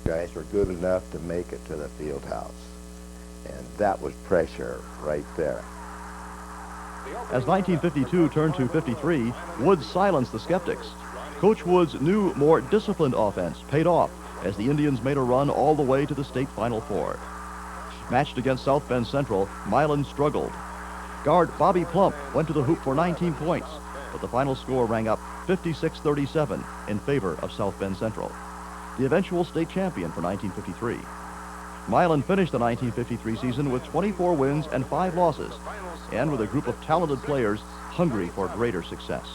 Guys were good enough to make it to the field house. And that was pressure right there. As 1952 turned to 53, Woods silenced the skeptics. Coach Woods' new, more disciplined offense paid off as the Indians made a run all the way to the state Final Four. Matched against South Bend Central, Milan struggled. Guard Bobby Plump went to the hoop for 19 points, but the final score rang up 56-37 in favor of South Bend Central, the eventual state champion for 1953. Milan finished the 1953 season with 24 wins and 5 losses, and with a group of talented players hungry for greater success.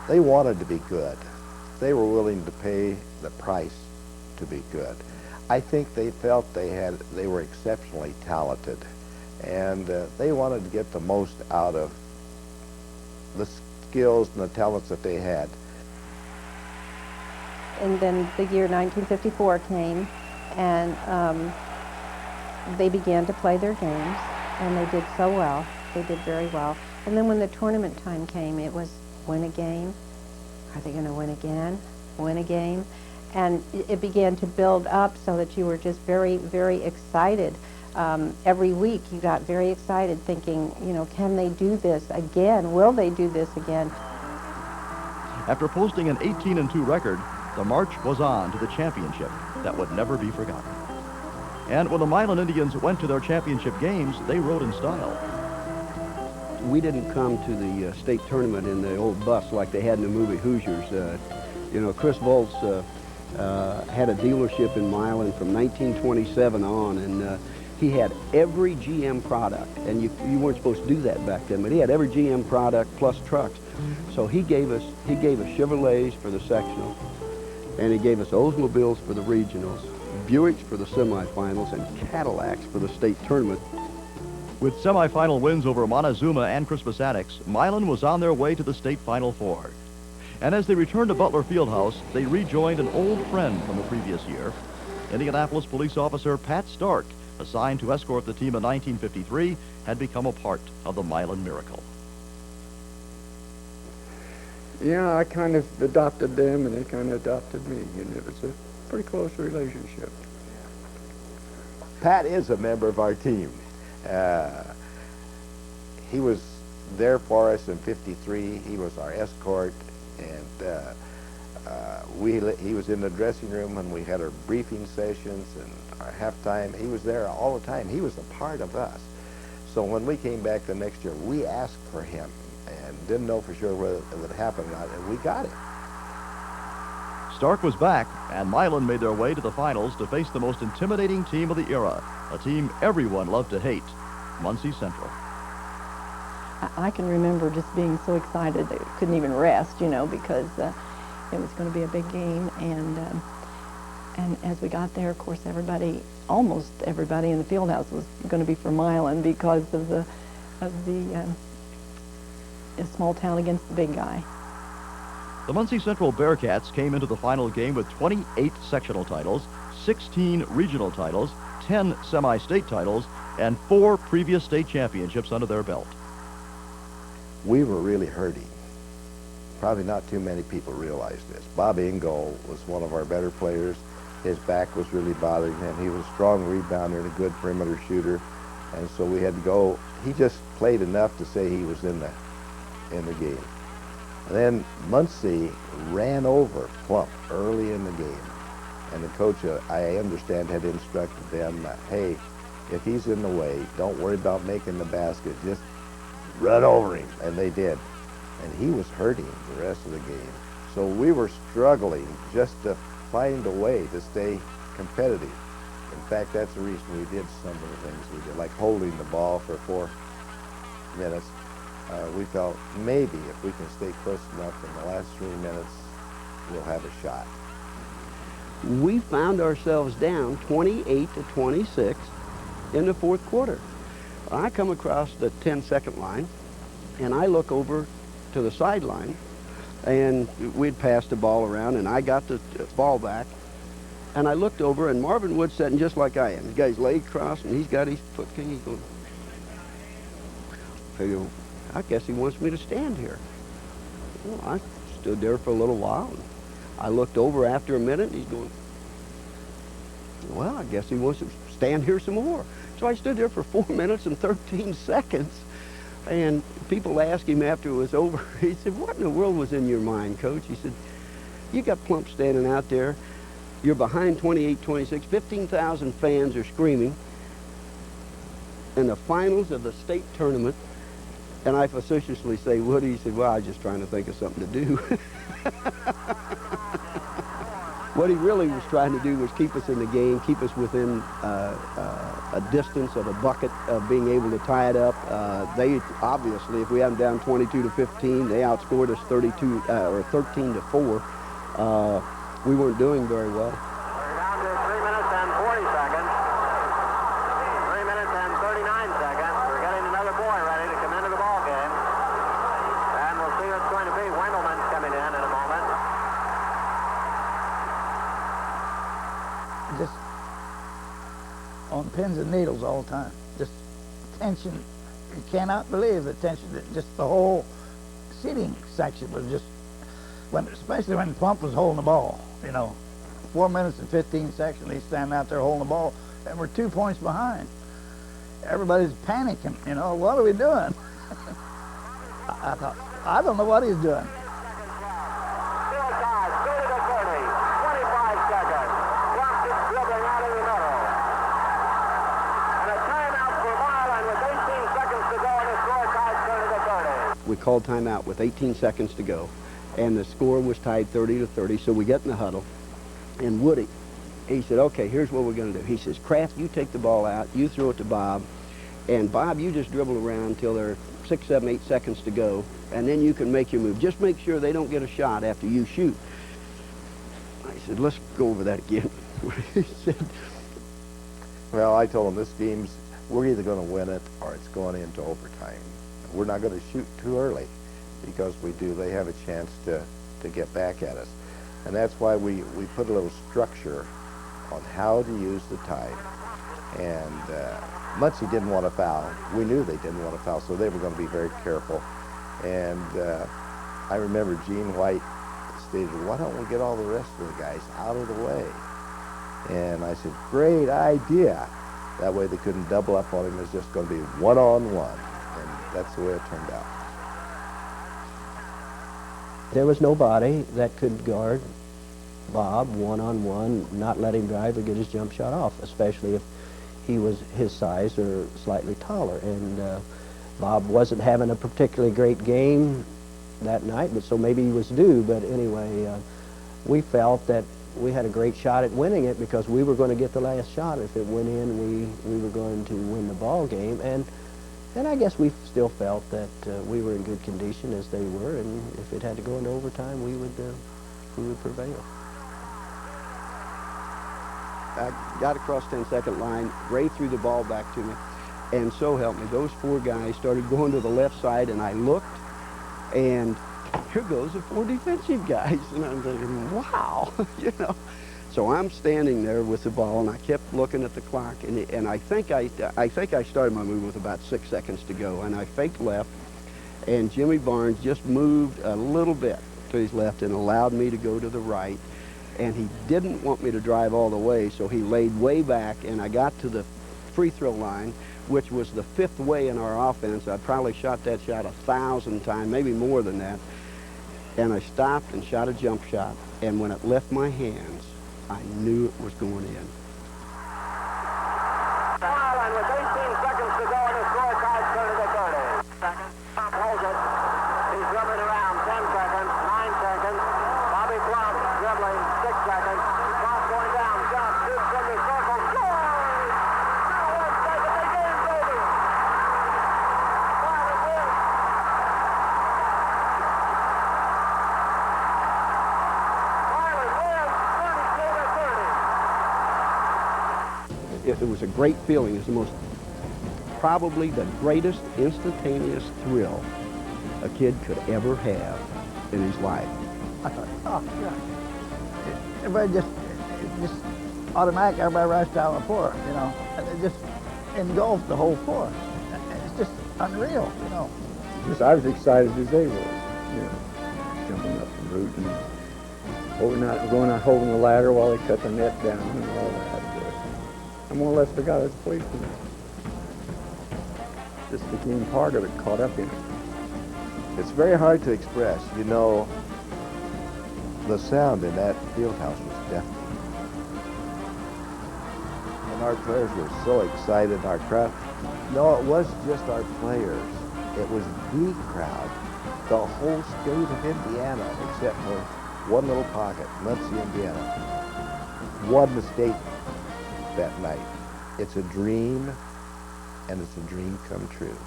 They wanted to be good. They were willing to pay the price to be good. I think they felt they were exceptionally talented, and they wanted to get the most out of the skills and the talents that they had. And then the year 1954 came, and they began to play their games, and they did so well. They did very well. And then when the tournament time came, it was win a game. Are they going to win again? Win a game? And it began to build up so that you were just very, very excited. Every week you got very excited thinking, you know, can they do this again? Will they do this again? After posting an 18-2 record, the march was on to the championship that would never be forgotten. And when the Milan Indians went to their championship games, they rode in style. We didn't come to the state tournament in the old bus like they had in the movie Hoosiers. You know, Chris Volz had a dealership in Milan from 1927 on, and he had every GM product, and you weren't supposed to do that back then, but he had every GM product plus trucks. So he gave us Chevrolets for the sectional, and he gave us Oldsmobiles for the regionals, Buicks for the semifinals, and Cadillacs for the state tournament. With semifinal wins over Montezuma and Crispus Attucks, Milan was on their way to the state Final Four. And as they returned to Butler Fieldhouse, they rejoined an old friend from the previous year. Indianapolis police officer Pat Stark, assigned to escort the team in 1953, had become a part of the Milan miracle. Yeah, I kind of adopted them, and they kind of adopted me, and it was a pretty close relationship. Pat is a member of our team. He was there for us in '53. He was our escort, and he was in the dressing room when we had our briefing sessions and our halftime. He was there all the time. He was a part of us. So when we came back the next year, we asked for him and didn't know for sure whether it would happen or not, and we got it. Stark was back, and Milan made their way to the finals to face the most intimidating team of the era, a team everyone loved to hate, Muncie Central. I can remember just being so excited that I couldn't even rest, you know, because it was going to be a big game. And as we got there, of course, almost everybody in the field house was going to be for Milan because of the small town against the big guy. The Muncie Central Bearcats came into the final game with 28 sectional titles, 16 regional titles, 10 semi-state titles, and 4 previous state championships under their belt. We were really hurting. Probably not too many people realize this. Bob Ingold was one of our better players. His back was really bothering him. He was a strong rebounder and a good perimeter shooter, and so we had to go. He just played enough to say he was in the game. And then Muncie ran over Plump early in the game, and the coach, I understand, had instructed them, hey, if he's in the way, don't worry about making the basket, just run over him, and they did. And he was hurting the rest of the game. So we were struggling just to find a way to stay competitive. In fact, that's the reason we did some of the things we did, like holding the ball for 4 minutes. We felt maybe if we can stay close enough in the last 3 minutes, we'll have a shot. We found ourselves down 28-26 in the fourth quarter. I come across the 10-second line, and I look over to the sideline, and we'd passed the ball around, and I got the ball back, and I looked over, and Marvin Wood's sitting just like I am. The guy's leg crossed, and he's got his foot king. He's going, I guess he wants me to stand here. Well, I stood there for a little while, and I looked over after a minute, and he's going, Well, I guess he wants to stand here some more. So I stood there for 4 minutes and 13 seconds. And people asked him after it was over, he said, what in the world was in your mind, Coach? He said, you got Plump standing out there. You're behind 28-26. 15,000 fans are screaming. In the finals of the state tournament, and I facetiously say, Woody, he said, well, I was just trying to think of something to do. What he really was trying to do was keep us in the game, keep us within a distance of a bucket of being able to tie it up. They obviously, if we had them down 22-15, they outscored us 32 or 13-4. We weren't doing very well. We're down to 3 minutes and 40 seconds. 3 minutes and 39 seconds. We're getting another boy ready to come into the ball game. And we'll see what's going to be. Wendelman's coming in a moment. Just on pins and needles all the time. Just tension. You cannot believe the tension. Just the whole seating section was just, especially when Plump was holding the ball. You know, 4 minutes and 15 seconds, he's standing out there holding the ball, and we're 2 points behind. Everybody's panicking. You know, what are we doing? I thought, I don't know what he's doing. Still tied, 30-30, 25 seconds. Plump is dribbling out of the middle. And a timeout for Milan with 18 seconds to go, and the score tied 30-30. We called timeout with 18 seconds to go, and the score was tied 30-30, so we get in the huddle, and Woody, he said, okay, here's what we're going to do. He says, Kraft, you take the ball out, you throw it to Bob, and Bob, you just dribble around until there are 6, 7, 8 seconds to go, and then you can make your move. Just make sure they don't get a shot after you shoot. I said, let's go over that again. He said, Well, I told them this game's, we're either going to win it or it's going into overtime. We're not going to shoot too early, because they have a chance to get back at us. And that's why we put a little structure on how to use the time. And Muncie didn't want to foul. We knew they didn't want to foul, so they were going to be very careful. And I remember Gene White stated, why don't we get all the rest of the guys out of the way? And I said, great idea. That way they couldn't double up on him. It's just going to be one-on-one. And that's the way it turned out. There was nobody that could guard Bob one-on-one, not let him drive or get his jump shot off, especially if he was his size or slightly taller. And Bob wasn't having a particularly great game that night, but so maybe he was due. But anyway, we felt that we had a great shot at winning it, because we were going to get the last shot. If it went in, we were going to win the ball game. And I guess we still felt that we were in good condition as they were, and if it had to go into overtime, we would prevail. I got across 10-second line, Ray threw the ball back to me, and so help me, those 4 guys started going to the left side, and I looked, and here goes the 4 defensive guys, and I'm thinking, wow, you know. So I'm standing there with the ball, and I kept looking at the clock, and I think I started my move with about 6 seconds to go, and I faked left, and Jimmy Barnes just moved a little bit to his left and allowed me to go to the right, and he didn't want me to drive all the way, so he laid way back, and I got to the free throw line, which was the 5th way in our offense. I probably shot that shot 1,000 times, maybe more than that, and I stopped and shot a jump shot, and when it left my hands, I knew it was going in. Milan with 18 seconds to go, and the score tied 30-30. Seconds. Plump holds it. He's dribbling around. 10 seconds. 9 seconds. Bobby Plump dribbling. 6 seconds. Plump going down. Jump. Shoots from the circle. Scores! Now 1 second. The game's over. Milan wins. Milan wins 32-30. It was a great feeling. It was probably the greatest instantaneous thrill a kid could ever have in his life. I thought, oh, yeah. Everybody just automatic, everybody rushed out on the floor, you know. And it just engulfed the whole floor. It's just unreal, you know. Because I was excited as they were, you know, jumping up the route and going out holding the ladder while they cut the net down and all that. I more or less forgot its place in it. Just became part of it, caught up in it. It's very hard to express. You know, the sound in that field house was deafening. And our players were so excited, our crowd. No, it wasn't just our players. It was the crowd, the whole state of Indiana, except for one little pocket, Muncie, Indiana, won the state that night. It's a dream, and it's a dream come true.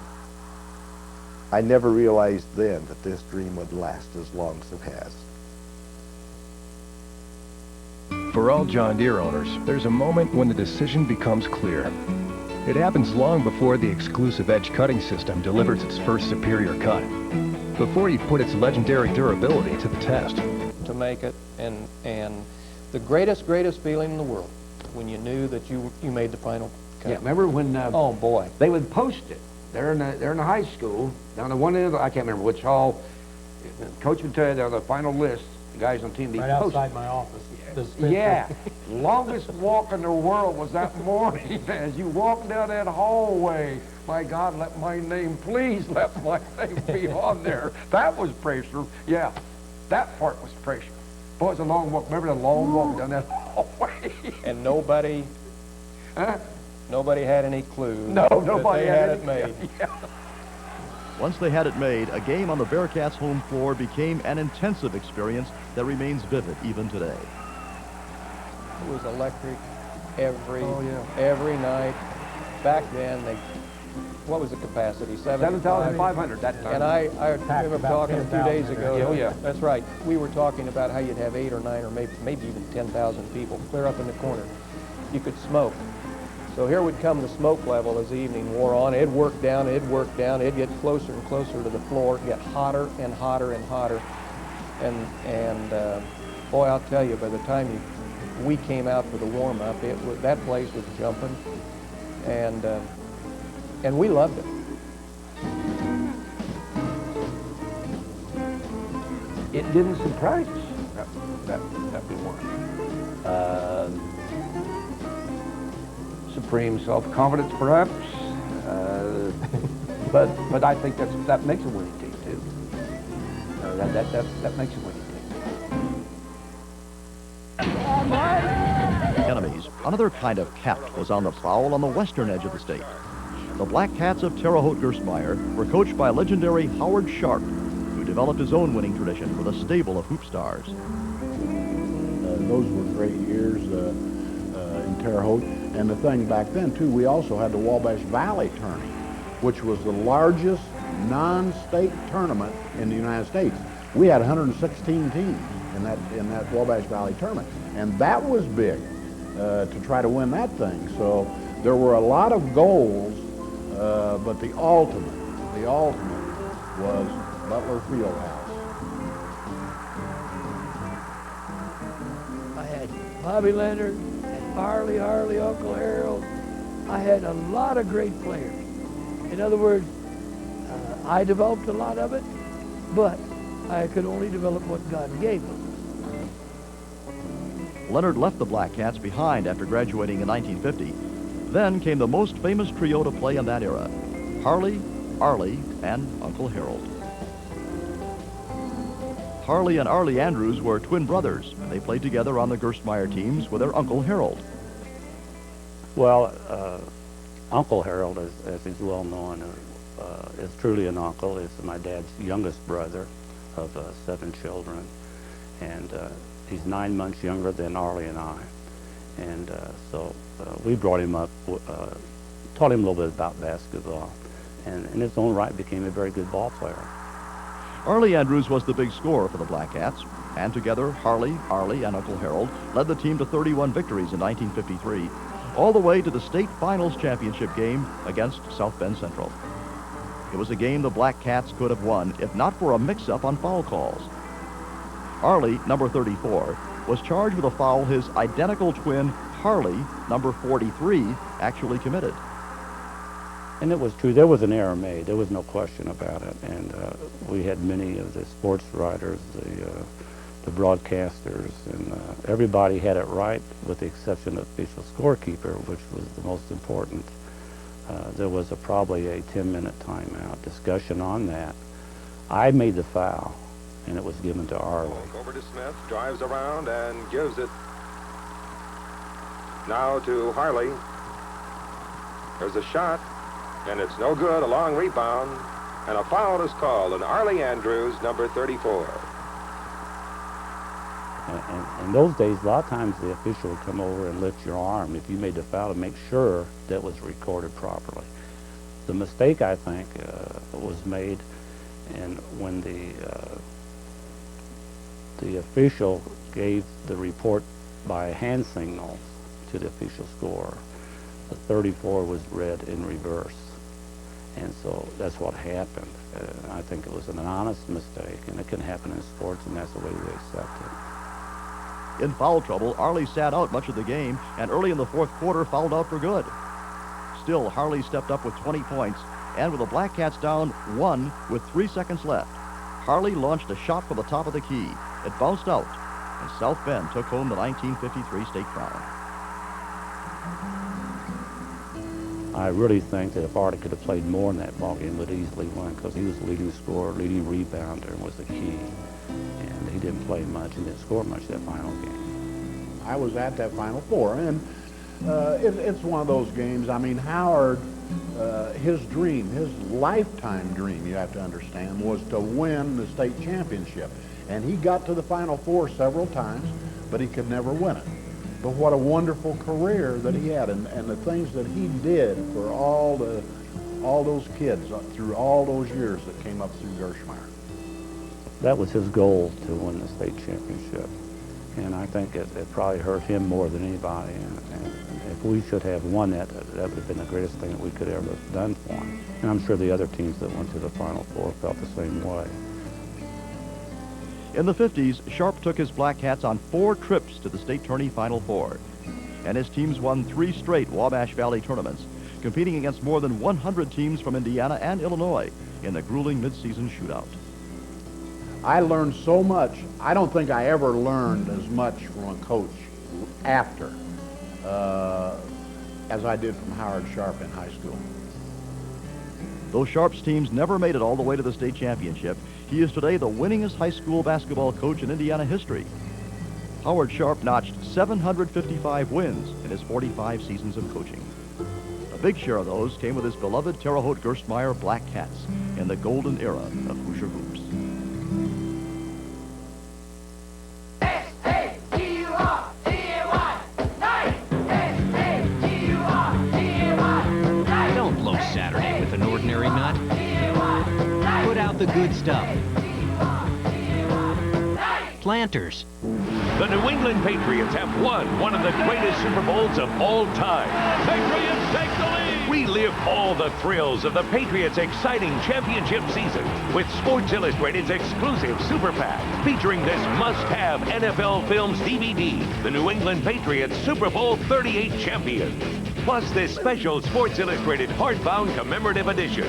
I never realized then that this dream would last as long as it has. For all John Deere owners, there's a moment when the decision becomes clear. It happens long before the exclusive edge cutting system delivers its first superior cut, before you put its legendary durability to the test. To make it, and the greatest feeling in the world when you knew that you made the final cut. Yeah, remember when oh boy, they would post it. They're in the high school down the one end. I can't remember which hall. The coach would tell you they're on the final list. The guys on team. Right outside my office. Yeah, longest walk in the world was that morning as you walk down that hallway. My God, let my name, please let my name be on there. That was pressure. Yeah, that part was pressure. Boy, it was a long walk. Remember the long walk down that hallway? And nobody, nobody had any clue. No, nobody had it made. Yeah. Once they had it made, a game on the Bearcats' home floor became an intensive experience that remains vivid even today. It was electric every night. Back then, what was the capacity? 7,500 that time. And I remember talking a few days ago. Oh, yeah. That's right. We were talking about how you'd have 8 or 9 or maybe even 10,000 people clear up in the corner. You could smoke. So here would come the smoke level as the evening wore on. It'd work down, it'd get closer and closer to the floor, get hotter and hotter and hotter. And boy, I'll tell you, by the time we came out for the warm-up, that place was jumping, and we loved it. It didn't surprise us that we won. Supreme self-confidence, perhaps, but I think that makes a winning team too. That makes a winning team. Enemies. Another kind of cat was on the prowl on the western edge of the state. The Black Cats of Terre Haute Gersmeyer were coached by legendary Howard Sharp, who developed his own winning tradition with a stable of hoop stars. Those were great years in Terre Haute. And the thing back then, too, we also had the Wabash Valley Tourney, which was the largest non-state tournament in the United States. We had 116 teams in that Wabash Valley tournament, and that was big to try to win that thing. So there were a lot of goals, but the ultimate was Butler Fieldhouse. I had Bobby Leonard, Harley, Uncle Harold. I had a lot of great players. In other words, I developed a lot of it, but I could only develop what God gave them. Leonard left the Black Cats behind after graduating in 1950. Then came the most famous trio to play in that era: Harley, Arlie, and Uncle Harold. Harley and Arlie Andrews were twin brothers. They played together on the Gersmeyer teams with their Uncle Harold. Well, Uncle Harold, as he's well known, is truly an uncle. He's my dad's youngest brother of 7 children, and he's 9 months younger than Arlie and I. And so we brought him up, taught him a little bit about basketball, and in his own right became a very good ball player. Arlie Andrews was the big scorer for the Black Cats, and together Harley, Arlie, and Uncle Harold led the team to 31 victories in 1953, all the way to the state finals championship game against South Bend Central. It was a game the Black Cats could have won if not for a mix-up on foul calls. Arlie, number 34, was charged with a foul his identical twin, Harley, number 43, actually committed. And it was true. There was an error made. There was no question about it. And we had many of the sports writers, the broadcasters, and everybody had it right with the exception of the official scorekeeper, which was the most important. There was probably a 10-minute timeout discussion on that. I made the foul, and it was given to Arlie. Over to Smith, drives around and gives it now to Harley. There's a shot, and it's no good. A long rebound, and a foul is called, and Arlie Andrews, number 34. And in those days, a lot of times the official would come over and lift your arm if you made the foul to make sure that was recorded properly. The mistake, I think, was made, and when the official gave the report by hand signal to the official score, the 34 was read in reverse. And so that's what happened. I think it was an honest mistake, and it can happen in sports, and that's the way we accept it. In foul trouble, Arlie sat out much of the game, and early in the fourth quarter fouled out for good. Still, Harley stepped up with 20 points, and with the Black Cats down 1 with 3 seconds left, Harley launched a shot from the top of the key. It bounced out, and South Bend took home the 1953 state crown. I really think that if Artie could have played more in that ballgame, would easily win, because he was the leading scorer, leading rebounder, and was the key. And he didn't play much and didn't score much that final game. I was at that Final Four, and it's one of those games. I mean, Howard, his dream, his lifetime dream, you have to understand, was to win the state championship. And he got to the Final Four several times, but he could never win it. But what a wonderful career that he had, and the things that he did for all those kids through all those years that came up through Gershmeyer. That was his goal, to win the state championship. And I think it probably hurt him more than anybody. And if we should have won that, that would have been the greatest thing that we could ever have done for him. And I'm sure the other teams that went to the Final Four felt the same way. In the 50s, Sharp took his Black Cats on 4 trips to the state tourney Final Four. And his teams won 3 straight Wabash Valley tournaments, competing against more than 100 teams from Indiana and Illinois in the grueling midseason shootout. I learned so much. I don't think I ever learned as much from a coach after as I did from Howard Sharp in high school. Though Sharp's teams never made it all the way to the state championship, he is today the winningest high school basketball coach in Indiana history. Howard Sharp notched 755 wins in his 45 seasons of coaching. A big share of those came with his beloved Terre Haute Gerstmeyer Black Cats in the golden era of Hoosier hoops. Don't blow Saturday with an ordinary nut. Put out the good stuff. Planters. The New England Patriots have won one of the greatest Super Bowls of all time. Patriots take the lead! Relive all the thrills of the Patriots' exciting championship season with Sports Illustrated's exclusive Super Pack featuring this must-have NFL Films DVD, the New England Patriots Super Bowl 38 champions. Plus this special Sports Illustrated hardbound commemorative edition.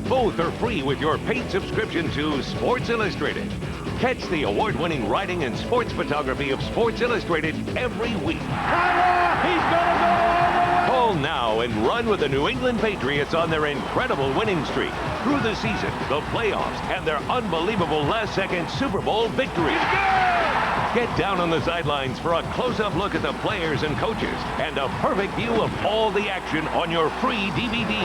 Both are free with your paid subscription to Sports Illustrated. Catch the award-winning writing and sports photography of Sports Illustrated every week. He's gonna go! Call now and run with the New England Patriots on their incredible winning streak through the season, the playoffs, and their unbelievable last-second Super Bowl victory. Get down on the sidelines for a close-up look at the players and coaches and a perfect view of all the action on your free DVD.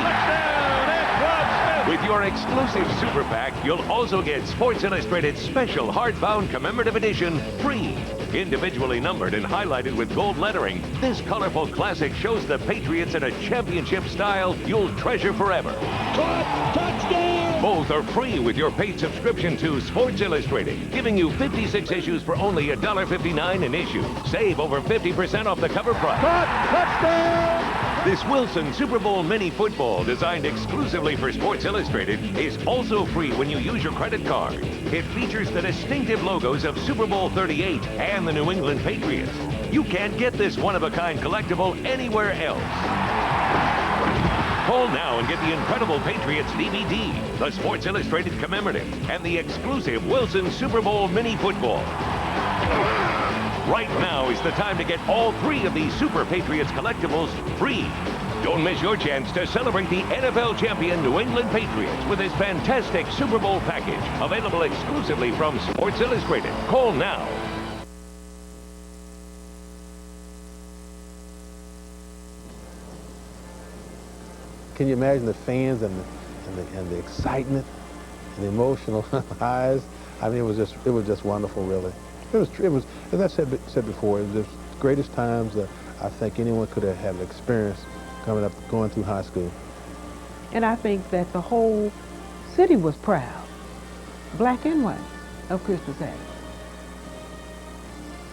With your exclusive Super Pack, you'll also get Sports Illustrated's special hardbound commemorative edition free. Individually numbered and highlighted with gold lettering, this colorful classic shows the Patriots in a championship style you'll treasure forever. Touchdown! Both are free with your paid subscription to Sports Illustrated, giving you 56 issues for only $1.59 an issue. Save over 50% off the cover price. Touchdown! This Wilson Super Bowl Mini Football, designed exclusively for Sports Illustrated, is also free when you use your credit card. It features the distinctive logos of Super Bowl 38 and the New England Patriots. You can't get this one-of-a-kind collectible anywhere else. Call now and get the incredible Patriots DVD, the Sports Illustrated commemorative, and the exclusive Wilson Super Bowl Mini Football. Right now is the time to get all 3 of these Super Patriots collectibles free. Don't miss your chance to celebrate the NFL champion New England Patriots with this fantastic Super Bowl package, available exclusively from Sports Illustrated. Call now. Can you imagine the fans and the excitement and the emotional highs? I mean, it was just wonderful, really. It was as I said before, it was the greatest times that I think anyone could have experienced going through high school. And I think that the whole city was proud, black and white, of Crispus Attucks.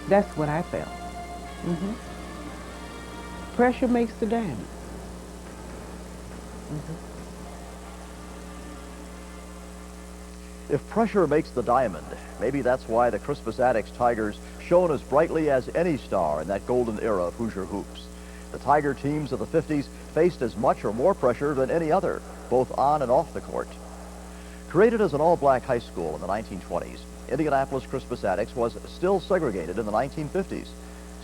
That's what I felt. Pressure makes the diamond. If pressure makes the diamond, maybe that's why the Crispus Attucks Tigers shone as brightly as any star in that golden era of Hoosier hoops. The Tiger teams of the 50s faced as much or more pressure than any other, both on and off the court. Created as an all-black high school in the 1920s, Indianapolis Crispus Attucks was still segregated in the 1950s.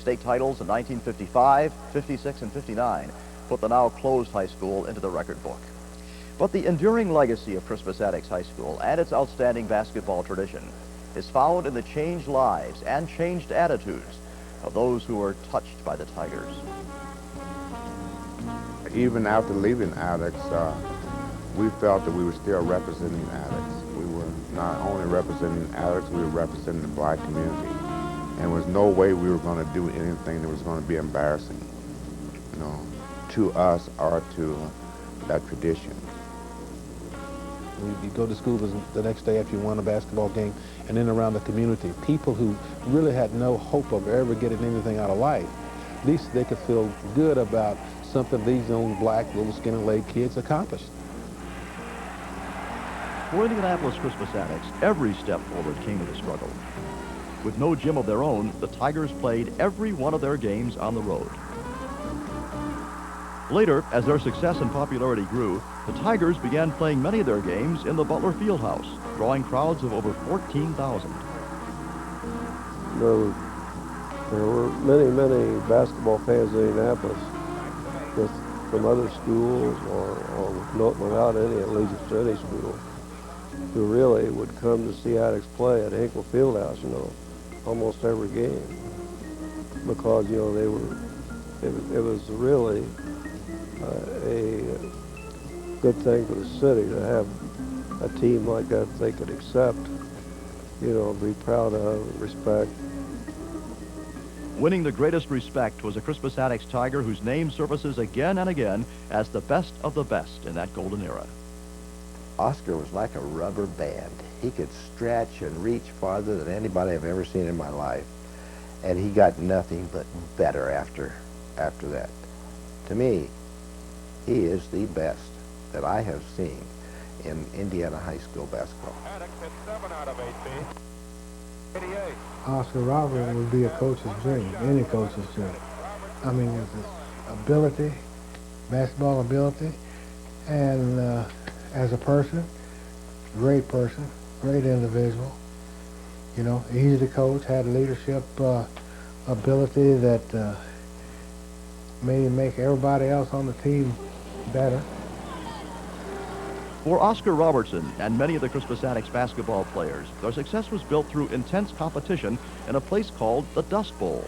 State titles in 1955, 56, and 59 put the now closed high school into the record book. But the enduring legacy of Crispus Attucks High School and its outstanding basketball tradition is found in the changed lives and changed attitudes of those who were touched by the Tigers. Even after leaving Attucks, we felt that we were still representing Attucks. We were not only representing Attucks, we were representing the black community. And there was no way we were going to do anything that was going to be embarrassing, to us or to that tradition. You go to school the next day after you won a basketball game, and then around the community, people who really had no hope of ever getting anything out of life, at least they could feel good about something these young black, little skinny-legged kids accomplished. For Indianapolis Crispus Attucks, every step forward came with a struggle. With no gym of their own, the Tigers played every one of their games on the road. Later, as their success and popularity grew, the Tigers began playing many of their games in the Butler Fieldhouse, drawing crowds of over 14,000. There were many basketball fans in Indianapolis from other schools or without any allegiance to any school who really would come to see Attucks play at Hinkle Fieldhouse, almost every game, because, it was really a good thing for the city to have a team like that they could accept, be proud of, respect. Winning the greatest respect was a Crispus Attucks Tiger whose name surfaces again and again as the best of the best in that golden era. Oscar was like a rubber band. He could stretch and reach farther than anybody I've ever seen in my life. And he got nothing but better after that. To me, he is the best that I have seen in Indiana high school basketball. Oscar Robertson would be a coach's dream, any coach's dream. I mean, with his ability, basketball ability, and as a person, great individual. Easy to coach, had leadership ability that made him make everybody else on the team better. For Oscar Robertson and many of the Crispus Attucks basketball players, their success was built through intense competition in a place called the Dust Bowl.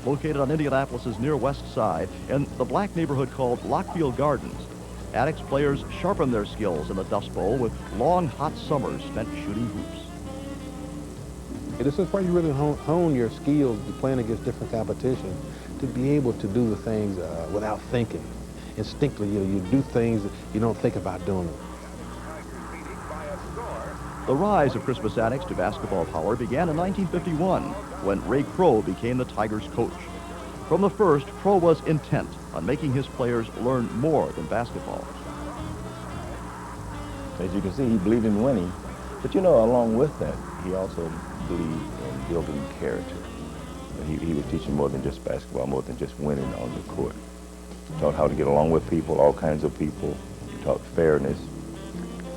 Located on Indianapolis's near west side in the black neighborhood called Lockfield Gardens, Attucks players sharpened their skills in the Dust Bowl with long, hot summers spent shooting hoops. This is where you really hone your skills playing against different competition, to be able to do the things without thinking. Instinctively, you do things that you don't think about doing them. The rise of Crispus Attucks to basketball power began in 1951 when Ray Crow became the Tigers' coach. From the first, Crow was intent on making his players learn more than basketball. As you can see, he believed in winning, but along with that, he also believed in building character. He was teaching more than just basketball, more than just winning on the court. He taught how to get along with people, all kinds of people. He taught fairness.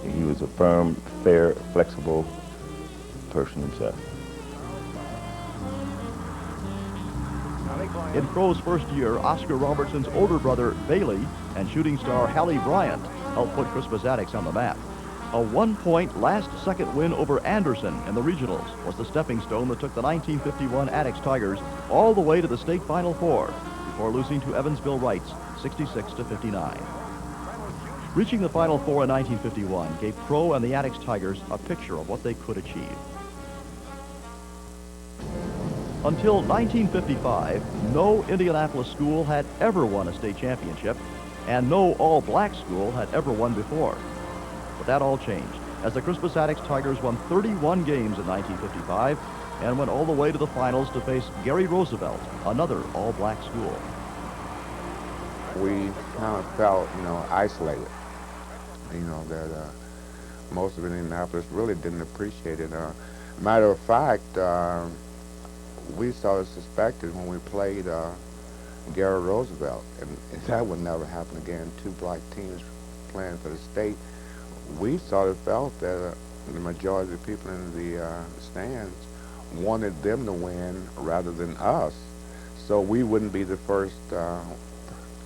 He was a firm, fair, flexible person himself. In Crow's first year, Oscar Robertson's older brother, Bailey, and shooting star Hallie Bryant helped put Crispus Attucks on the map. A 1-point last-second win over Anderson in the regionals was the stepping stone that took the 1951 Attucks Tigers all the way to the state Final Four before losing to Evansville Rights 66-59. Reaching the Final Four in 1951 gave Crow and the Attucks Tigers a picture of what they could achieve. Until 1955, no Indianapolis school had ever won a state championship, and no all-black school had ever won before. But that all changed, as the Crispus Attucks Tigers won 31 games in 1955 and went all the way to the finals to face Gary Roosevelt, another all-black school. We kind of felt, isolated. That most of Indianapolis really didn't appreciate it. Matter of fact, we sort of suspected when we played Gary Roosevelt, and that would never happen again, two black teams playing for the state. We sort of felt that the majority of the people in the stands wanted them to win rather than us, so we wouldn't be the first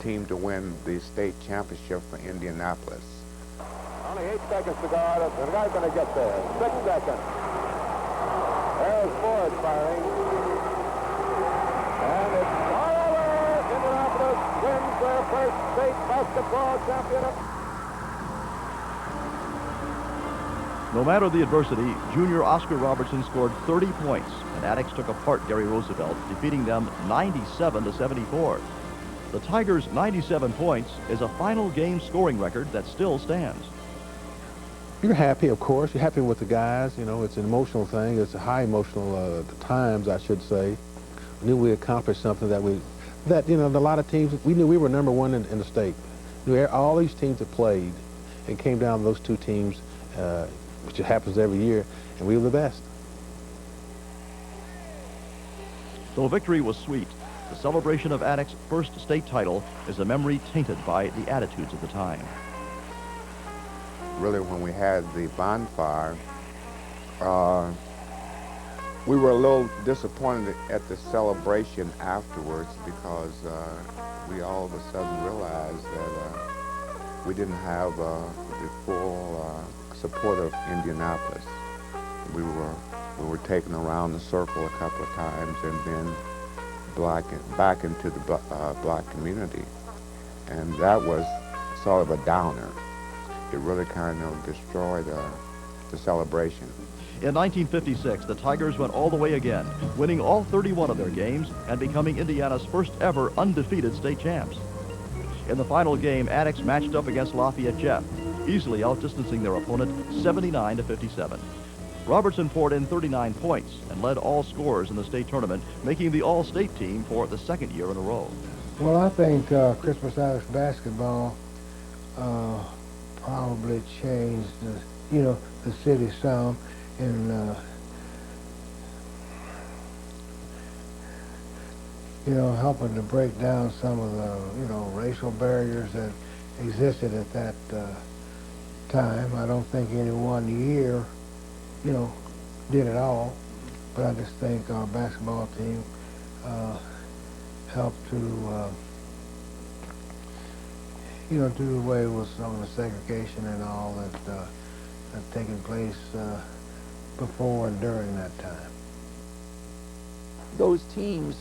team to win the state championship for Indianapolis. Only 8 seconds to go. The guy's going to get there. 6 seconds. There's Ford firing. And it's all over. Indianapolis wins their first state basketball championship. No matter the adversity, junior Oscar Robertson scored 30 points, and Attucks took apart Gary Roosevelt, defeating them 97-74. The Tigers' 97 points is a final game scoring record that still stands. You're happy, of course. You're happy with the guys. It's an emotional thing. It's a high emotional times, I should say. We knew we accomplished something that a lot of teams, we knew we were number one in the state. All these teams that played, it came down to those two teams, which happens every year, and we were the best. Though victory was sweet, the celebration of Attucks' first state title is a memory tainted by the attitudes of the time. Really, when we had the bonfire, we were a little disappointed at the celebration afterwards because we all of a sudden realized that we didn't have the full support of Indianapolis. We were taken around the circle a couple of times and then back into the black community, and that was sort of a downer. It really kind of destroyed the celebration. In 1956, the Tigers went all the way again, winning all 31 of their games and becoming Indiana's first ever undefeated state champs. In the final game, Attucks matched up against Lafayette Jeff, easily outdistancing their opponent 79-57. Robertson poured in 39 points and led all scorers in the state tournament, making the all-state team for the second year in a row. Well, I think Crispus Attucks basketball probably changed the city some, and helping to break down some of the racial barriers that existed at that time. I don't think any one year did it all, but I just think our basketball team helped to do away with some of the segregation and all that had taken place before and during that time. Those teams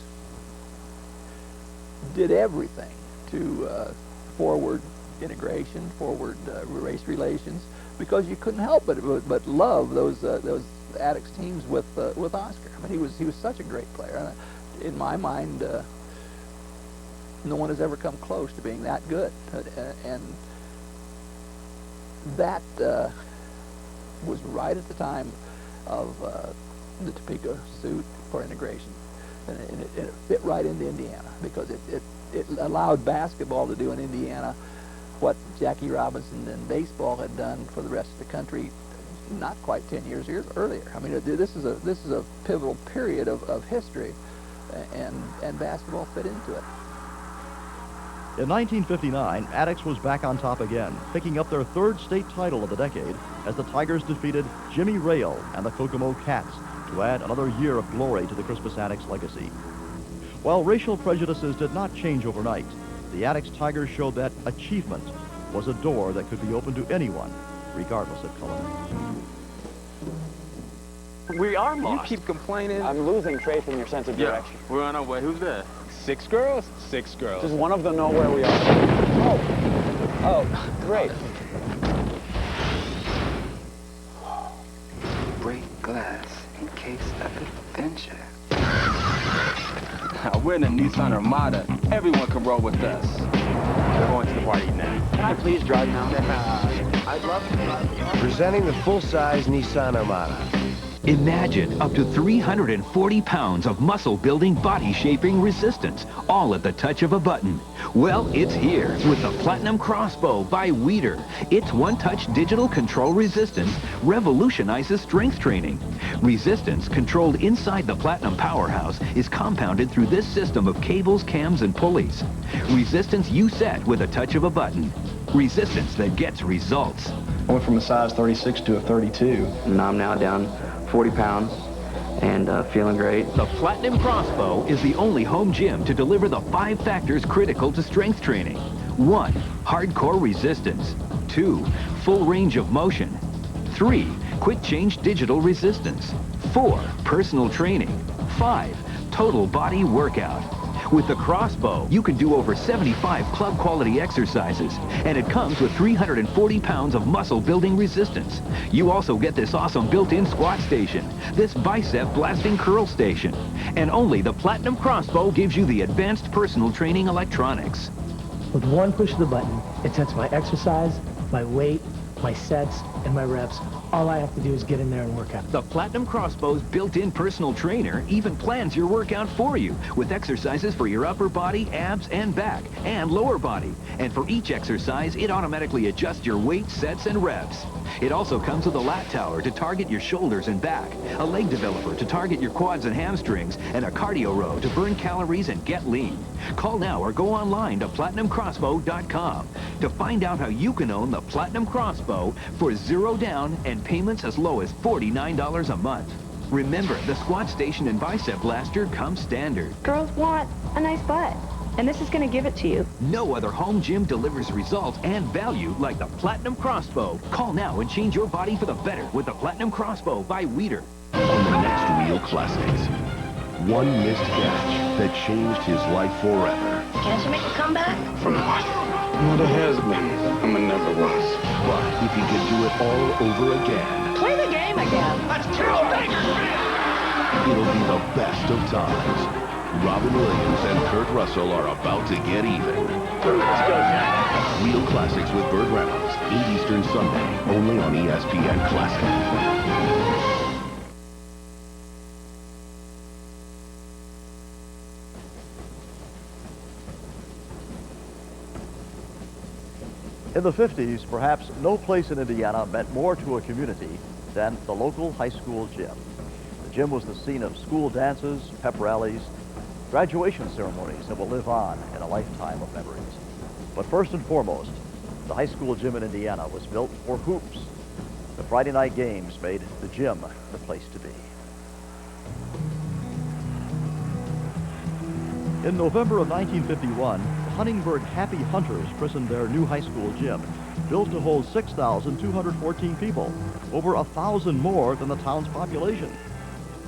did everything to forward integration, forward race relations, because you couldn't help but love those Attucks teams with Oscar. I mean, he was such a great player. In my mind, no one has ever come close to being that good, and that was right at the time of the Topeka suit for integration, and it fit right into Indiana because it allowed basketball to do in Indiana what Jackie Robinson and baseball had done for the rest of the country not quite 10 years earlier. I mean, this is a pivotal period of history, and basketball fit into it. In 1959, Attucks was back on top again, picking up their third state title of the decade as the Tigers defeated Jimmy Rail and the Kokomo Cats to add another year of glory to the Crispus Attucks legacy. While racial prejudices did not change overnight, the Attucks Tigers showed that achievement was a door that could be opened to anyone, regardless of color. We are lost. You keep complaining. I'm losing faith in your sense of direction. We're on our way. Who's there? 6 girls? 6 girls. Does one of them know where we are? Oh, great. Break glass in case of adventure. We're in a Nissan Armada. Everyone can roll with us. We're going to the party now. Can I please drive now? I'd love to. Presenting the full-size Nissan Armada. Imagine up to 340 pounds of muscle-building, body-shaping resistance, all at the touch of a button. Well, it's here with the Platinum Crossbow by Weeder. Its one-touch digital control resistance revolutionizes strength training. Resistance, controlled inside the Platinum Powerhouse, is compounded through this system of cables, cams, and pulleys. Resistance you set with a touch of a button. Resistance that gets results. I went from a size 36 to a 32. And I'm now down 40 pounds and feeling great. The Platinum Crossbow is the only home gym to deliver the 5 factors critical to strength training. 1, hardcore resistance. 2, full range of motion. 3, quick change digital resistance. 4, personal training. 5, total body workout. With the Crossbow, you can do over 75 club quality exercises, and it comes with 340 pounds of muscle building resistance. You also get this awesome built-in squat station, this bicep blasting curl station, and only the Platinum Crossbow gives you the advanced personal training electronics. With one push of the button, it sets my exercise, my weight, my sets, and my reps. All I have to do is get in there and work out. The Platinum Crossbow's built-in personal trainer even plans your workout for you with exercises for your upper body, abs, and back, and lower body. And for each exercise, it automatically adjusts your weight, sets, and reps. It also comes with a lat tower to target your shoulders and back, a leg developer to target your quads and hamstrings, and a cardio row to burn calories and get lean. Call now or go online to PlatinumCrossbow.com to find out how you can own the Platinum Crossbow for 0 down and payments as low as $49 a month. Remember, the squat station and bicep blaster come standard. Girls want a nice butt, and this is going to give it to you. No other home gym delivers results and value like the Platinum Crossbow. Call now and change your body for the better with the Platinum Crossbow by Weeder. On the next Wheel Classics, one missed catch that changed his life forever. Can't you make a comeback? From what? Not a has-been. I'm a never was. But if he could do it all over again, Play the game again. Let's kill Bakersfield. it'll be the best of times. Robin Williams and Kurt Russell are about to get even. Let's go, Jack. Wheel Classics with Burt Reynolds, 8 Eastern Sunday, only on ESPN Classic. In the 50s, perhaps no place in Indiana meant more to a community than the local high school gym. The gym was the scene of school dances, pep rallies, graduation ceremonies that will live on in a lifetime of memories. But first and foremost, the high school gym in Indiana was built for hoops. The Friday night games made the gym the place to be. In November of 1951, the Huntingburg Happy Hunters christened their new high school gym, built to hold 6,214 people, over 1,000 more than the town's population.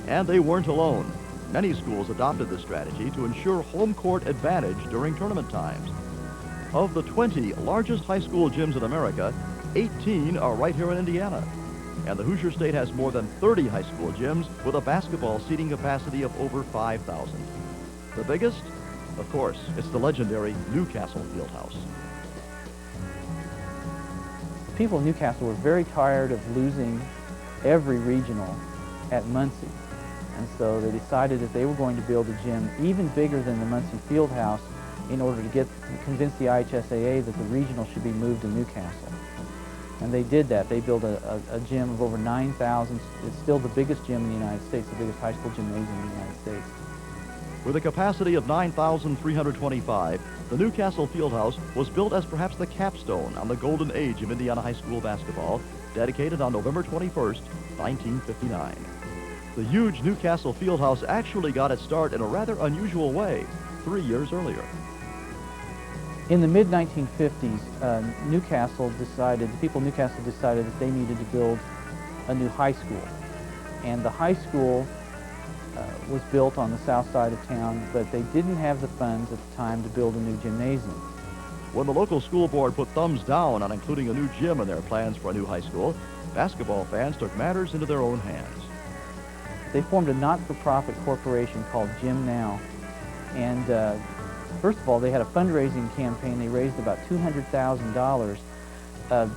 And they weren't alone. Many schools adopted this strategy to ensure home court advantage during tournament times. Of the 20 largest high school gyms in America, 18 are right here in Indiana. And the Hoosier State has more than 30 high school gyms with a basketball seating capacity of over 5,000. The biggest? Of course, it's the legendary Newcastle Fieldhouse. People in Newcastle were very tired of losing every regional at Muncie. And so they decided that they were going to build a gym even bigger than the Muncie Fieldhouse in order to convince the IHSAA that the regional should be moved to Newcastle. And they did that. They built a gym of over 9,000. It's still the biggest gym in the United States, the biggest high school gymnasium in the United States. With a capacity of 9,325, the Newcastle Fieldhouse was built as perhaps the capstone on the golden age of Indiana high school basketball, dedicated on November 21st, 1959. The huge Newcastle Fieldhouse actually got its start in a rather unusual way 3 years earlier. In the mid-1950s, the people of Newcastle decided that they needed to build a new high school. And the high school was built on the south side of town, but they didn't have the funds at the time to build a new gymnasium. When the local school board put thumbs down on including a new gym in their plans for a new high school, basketball fans took matters into their own hands. They formed a not-for-profit corporation called Gym Now. And first of all, they had a fundraising campaign. They raised about $200,000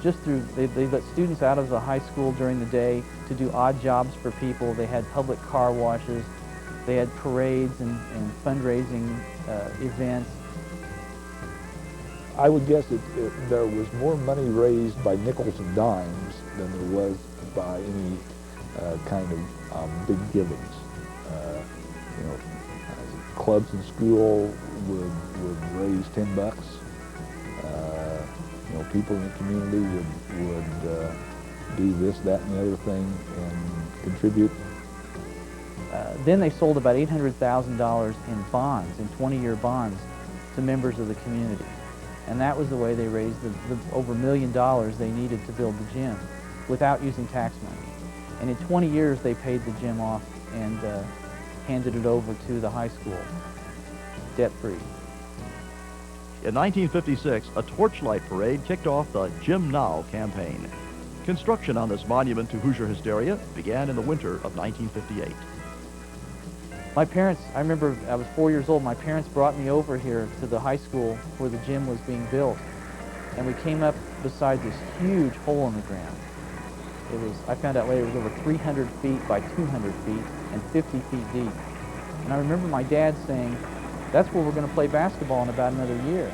just through, they let students out of the high school during the day to do odd jobs for people. They had public car washes. They had parades and fundraising events. I would guess that there was more money raised by nickels and dimes than there was by any kind of big givings. You know, clubs in school would raise $10. You know, people in the community would do this, that, and the other thing and contribute. Then they sold about $800,000 in bonds, in 20-year bonds, to members of the community. And that was the way they raised the over $1 million they needed to build the gym without using tax money. And in 20 years, they paid the gym off and handed it over to the high school, debt-free. In 1956, a torchlight parade kicked off the Gym Now campaign. Construction on this monument to Hoosier hysteria began in the winter of 1958. My parents, I remember I was 4 years old, my parents brought me over here to the high school where the gym was being built. And we came up beside this huge hole in the ground. It was, I found out later, it was over 300 feet by 200 feet and 50 feet deep. And I remember my dad saying, that's where we're going to play basketball in about another year.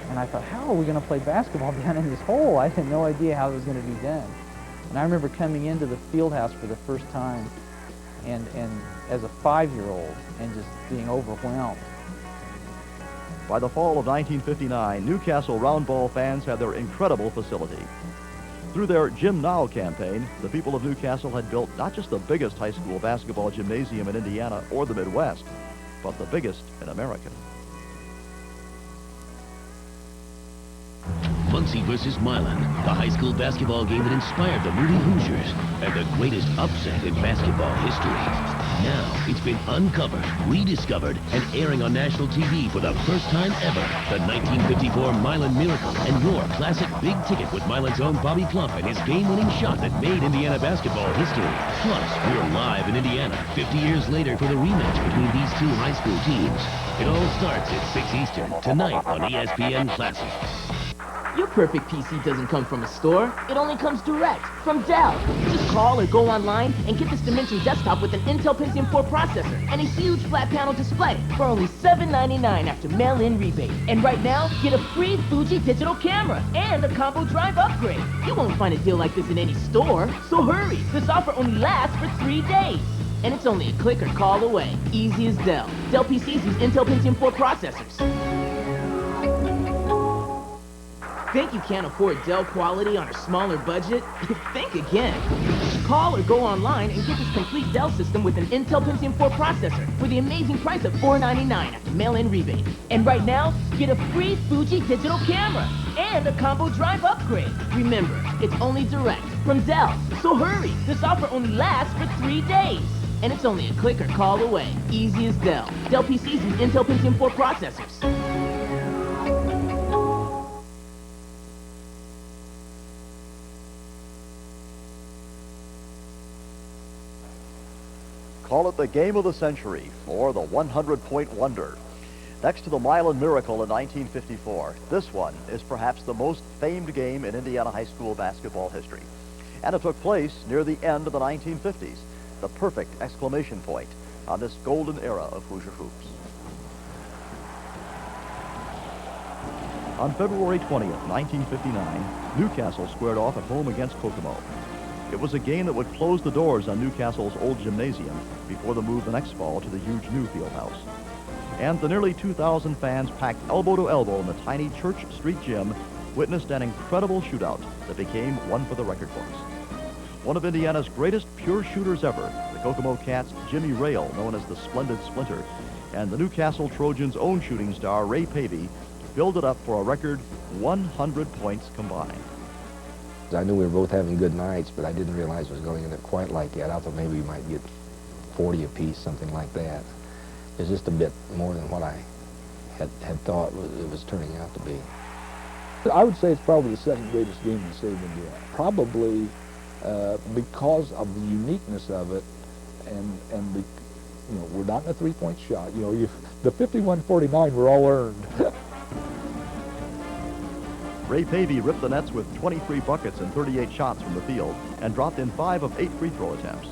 And I thought, how are we going to play basketball down in this hole? I had no idea how it was going to be done. And I remember coming into the field house for the first time and as a 5-year-old and just being overwhelmed. By the fall of 1959, Newcastle roundball fans had their incredible facility. Through their Gym Now campaign, the people of Newcastle had built not just the biggest high school basketball gymnasium in Indiana or the Midwest, but the biggest in America. Muncie versus Milan, the high school basketball game that inspired the Moody Hoosiers and the greatest upset in basketball history. Now it's been uncovered, rediscovered, and airing on national TV for the first time ever. The 1954 Milan Miracle and your classic big ticket with Milan's own Bobby Plump and his game-winning shot that made Indiana basketball history. Plus, we're live in Indiana 50 years later for the rematch between these two high school teams. It all starts at 6 Eastern tonight on ESPN Classic. Your perfect PC doesn't come from a store. It only comes direct from Dell. Just call or go online and get this Dimension desktop with an Intel Pentium 4 processor and a huge flat panel display for only $7.99 after mail-in rebate. And right now, get a free Fuji digital camera and a combo drive upgrade. You won't find a deal like this in any store, so hurry. This offer only lasts for 3 days. And it's only a click or call away. Easy as Dell. Dell PCs use Intel Pentium 4 processors. Think you can't afford Dell quality on a smaller budget? Think again. Call or go online and get this complete Dell system with an Intel Pentium 4 processor for the amazing price of $4.99 after mail-in rebate. And right now, get a free Fuji digital camera and a combo drive upgrade. Remember, it's only direct from Dell, so hurry. This offer only lasts for 3 days. And it's only a click or call away. Easy as Dell. Dell PCs use Intel Pentium 4 processors. Call it the game of the century or the 100-point wonder. Next to the Milan Miracle in 1954, this one is perhaps the most famed game in Indiana high school basketball history. And it took place near the end of the 1950s, the perfect exclamation point on this golden era of Hoosier hoops. On February 20th, 1959, Newcastle squared off at home against Kokomo. It was a game that would close the doors on Newcastle's old gymnasium before the move the next fall to the huge new field house. And the nearly 2,000 fans packed elbow to elbow in the tiny Church Street gym witnessed an incredible shootout that became one for the record books. one of Indiana's greatest pure shooters ever, the Kokomo Cats' Jimmy Rail, known as the Splendid Splinter, and the Newcastle Trojans' own shooting star, Ray Pavey, filled it up for a record 100 points combined. I knew we were both having good nights, but I didn't realize it was going to end up quite like that. I thought maybe we might get 40 apiece, something like that. It was just a bit more than what I had thought it was turning out to be. I would say it's probably the second greatest game in the state of Indiana. Probably because of the uniqueness of it, and the, you know, we're not in a three-point shot. You know, the 51-49 were all earned. Ray Pavey ripped the nets with 23 buckets and 38 shots from the field and dropped in 5 of 8 free throw attempts.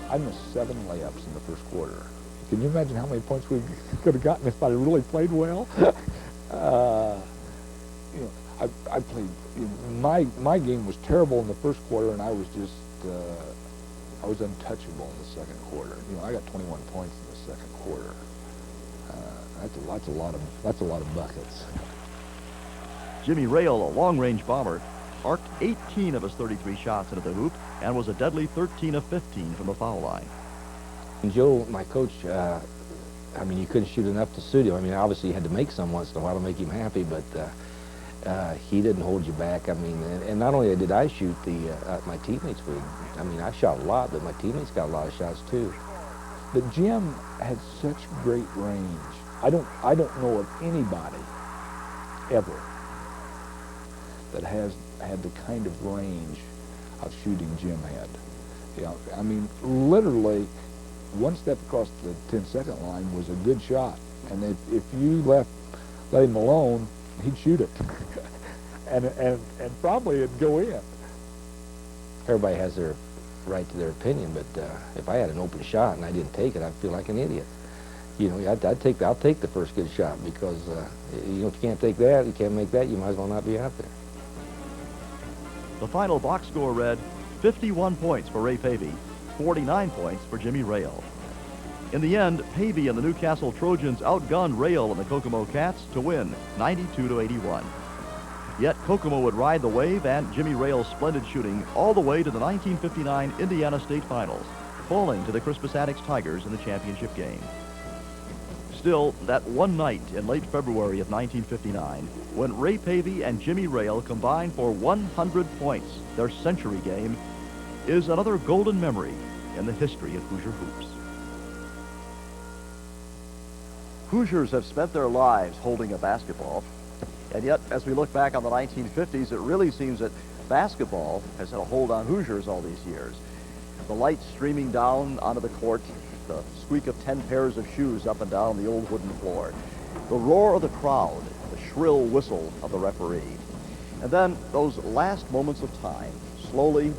I missed 7 layups in the first quarter. Can you imagine how many points we could have gotten if I really played well? You know, I played. My game was terrible in the first quarter, and I was just I was untouchable in the second quarter. You know, I got 21 points in the second quarter. That's a lot of buckets. Jimmy Rail, a long-range bomber, arced 18 of his 33 shots into the hoop and was a deadly 13 of 15 from the foul line. And Joe, my coach, I mean, you couldn't shoot enough to suit him. I mean, obviously you had to make some once in a while to make him happy, but he didn't hold you back. I mean, and not only did I shoot, my teammates would. I mean, I shot a lot, but my teammates got a lot of shots too. The Jim had such great range. I don't know of anybody ever that has had the kind of range of shooting Jim had. You know, I mean, literally, one step across the 10-second line was a good shot, and if you let him alone, he'd shoot it, and probably it'd go in. Everybody has their right to their opinion, but if I had an open shot and I didn't take it, I'd feel like an idiot. You know, I'll take the first good shot, because you know, if you can't take that, you can't make that, you might as well not be out there. The final box score read 51 points for Ray Pavey, 49 points for Jimmy Rail. In the end, Pavey and the Newcastle Trojans outgunned Rail and the Kokomo Cats to win 92-81. Yet Kokomo would ride the wave and Jimmy Rail's splendid shooting all the way to the 1959 Indiana State Finals, falling to the Crispus Attucks Tigers in the championship game. Still, that one night in late February of 1959, when Ray Pavey and Jimmy Rail combined for 100 points, their century game, is another golden memory in the history of Hoosier hoops. Hoosiers have spent their lives holding a basketball, and yet, as we look back on the 1950s, it really seems that basketball has had a hold on Hoosiers all these years. The lights streaming down onto the court, the squeak of 10 pairs of shoes up and down the old wooden floor, the roar of the crowd, the shrill whistle of the referee, and then those last moments of time, slowly,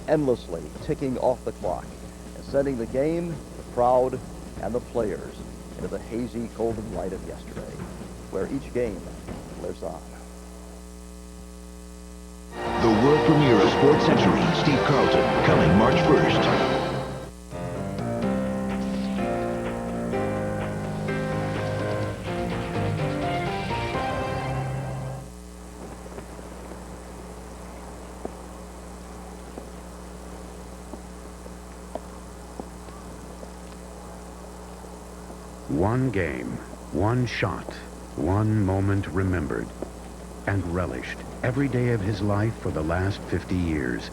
endlessly ticking off the clock and sending the game, the crowd, and the players into the hazy, golden light of yesterday, where each game lives on. The world premiere of Sports Century, Steve Carlton, coming March 1st. One game, one shot, one moment remembered and relished every day of his life for the last 50 years.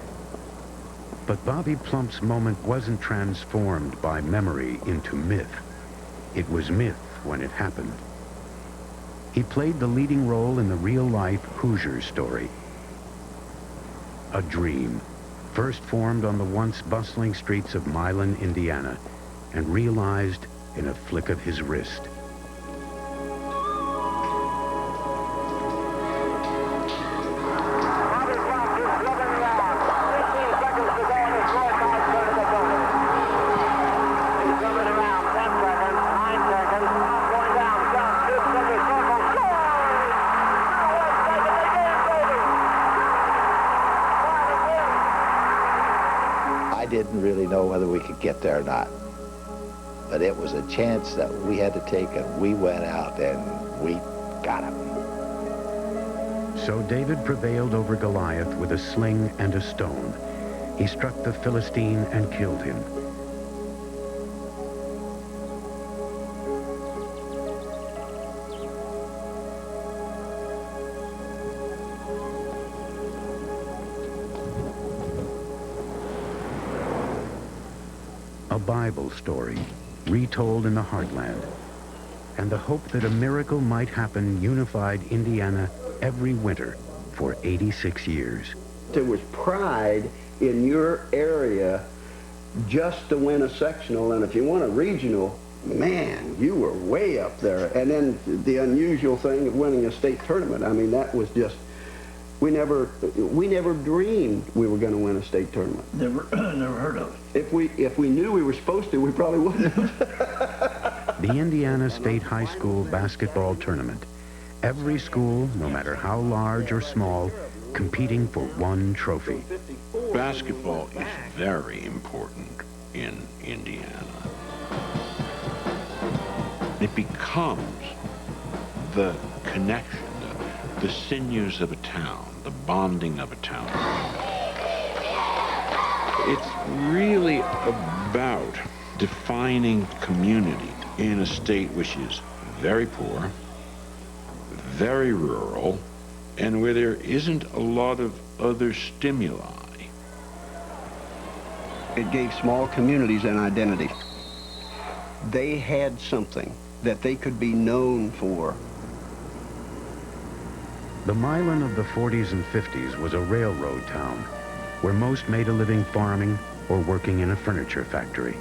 But Bobby Plump's moment wasn't transformed by memory into myth. It was myth when it happened. He played the leading role in the real-life Hoosier story. A dream, first formed on the once bustling streets of Milan, Indiana, and realized in a flick of his wrist. I didn't really know whether we could get there or not. But it was a chance that we had to take, and we went out and we got him. So David prevailed over Goliath with a sling and a stone. he struck the Philistine and killed him. A Bible story, retold in the heartland, and the hope that a miracle might happen unified Indiana every winter for 86 years. There was pride in your area just to win a sectional, and if you won a regional, man, you were way up there. And then the unusual thing of winning a state tournament, I mean, that was just, we never dreamed we were going to win a state tournament. Never heard of it. If we knew we were supposed to, we probably wouldn't have. The Indiana State High School basketball tournament. Every school, no matter how large or small, competing for one trophy. Basketball is very important in Indiana. It becomes the connection, the sinews of a town, the bonding of a town. It's really about defining community in a state which is very poor, very rural, and where there isn't a lot of other stimuli. It gave small communities an identity. They had something that they could be known for. The Milan of the 40s and 50s was a railroad town where most made a living farming or working in a furniture factory.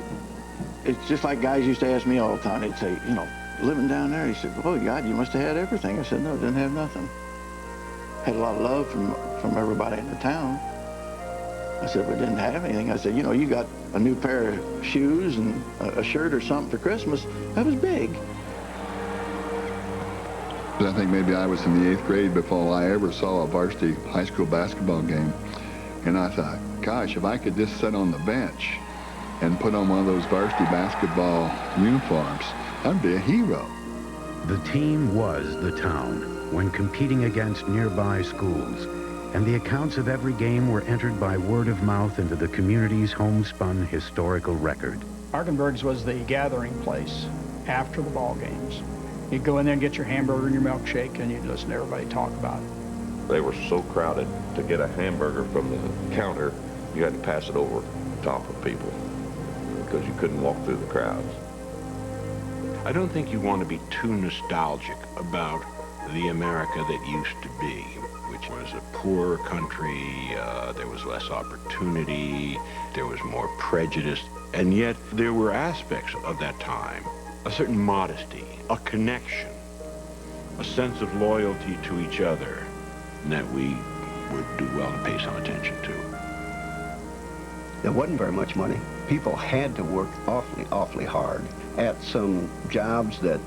It's just like guys used to ask me all the time. They'd say, you know, living down there, he said, oh, God, you must have had everything. I said, no, didn't have nothing. Had a lot of love from everybody in the town. I said, we didn't have anything. I said, you know, you got a new pair of shoes and a shirt or something for Christmas. That was big. I think maybe I was in the 8th grade before I ever saw a varsity high school basketball game. And I thought, gosh, if I could just sit on the bench and put on one of those varsity basketball uniforms, I'd be a hero. The team was the town when competing against nearby schools, and the accounts of every game were entered by word of mouth into the community's homespun historical record. Arkenberg's was the gathering place after the ball games. You'd go in there and get your hamburger and your milkshake, and you'd listen to everybody talk about it. They were so crowded, to get a hamburger from the counter, you had to pass it over top of people because you couldn't walk through the crowds. I don't think you want to be too nostalgic about the America that used to be, which was a poorer country, there was less opportunity, there was more prejudice, and yet there were aspects of that time, a certain modesty, a connection, a sense of loyalty to each other that we would do well to pay some attention to. There wasn't very much money. People had to work awfully, awfully hard at some jobs that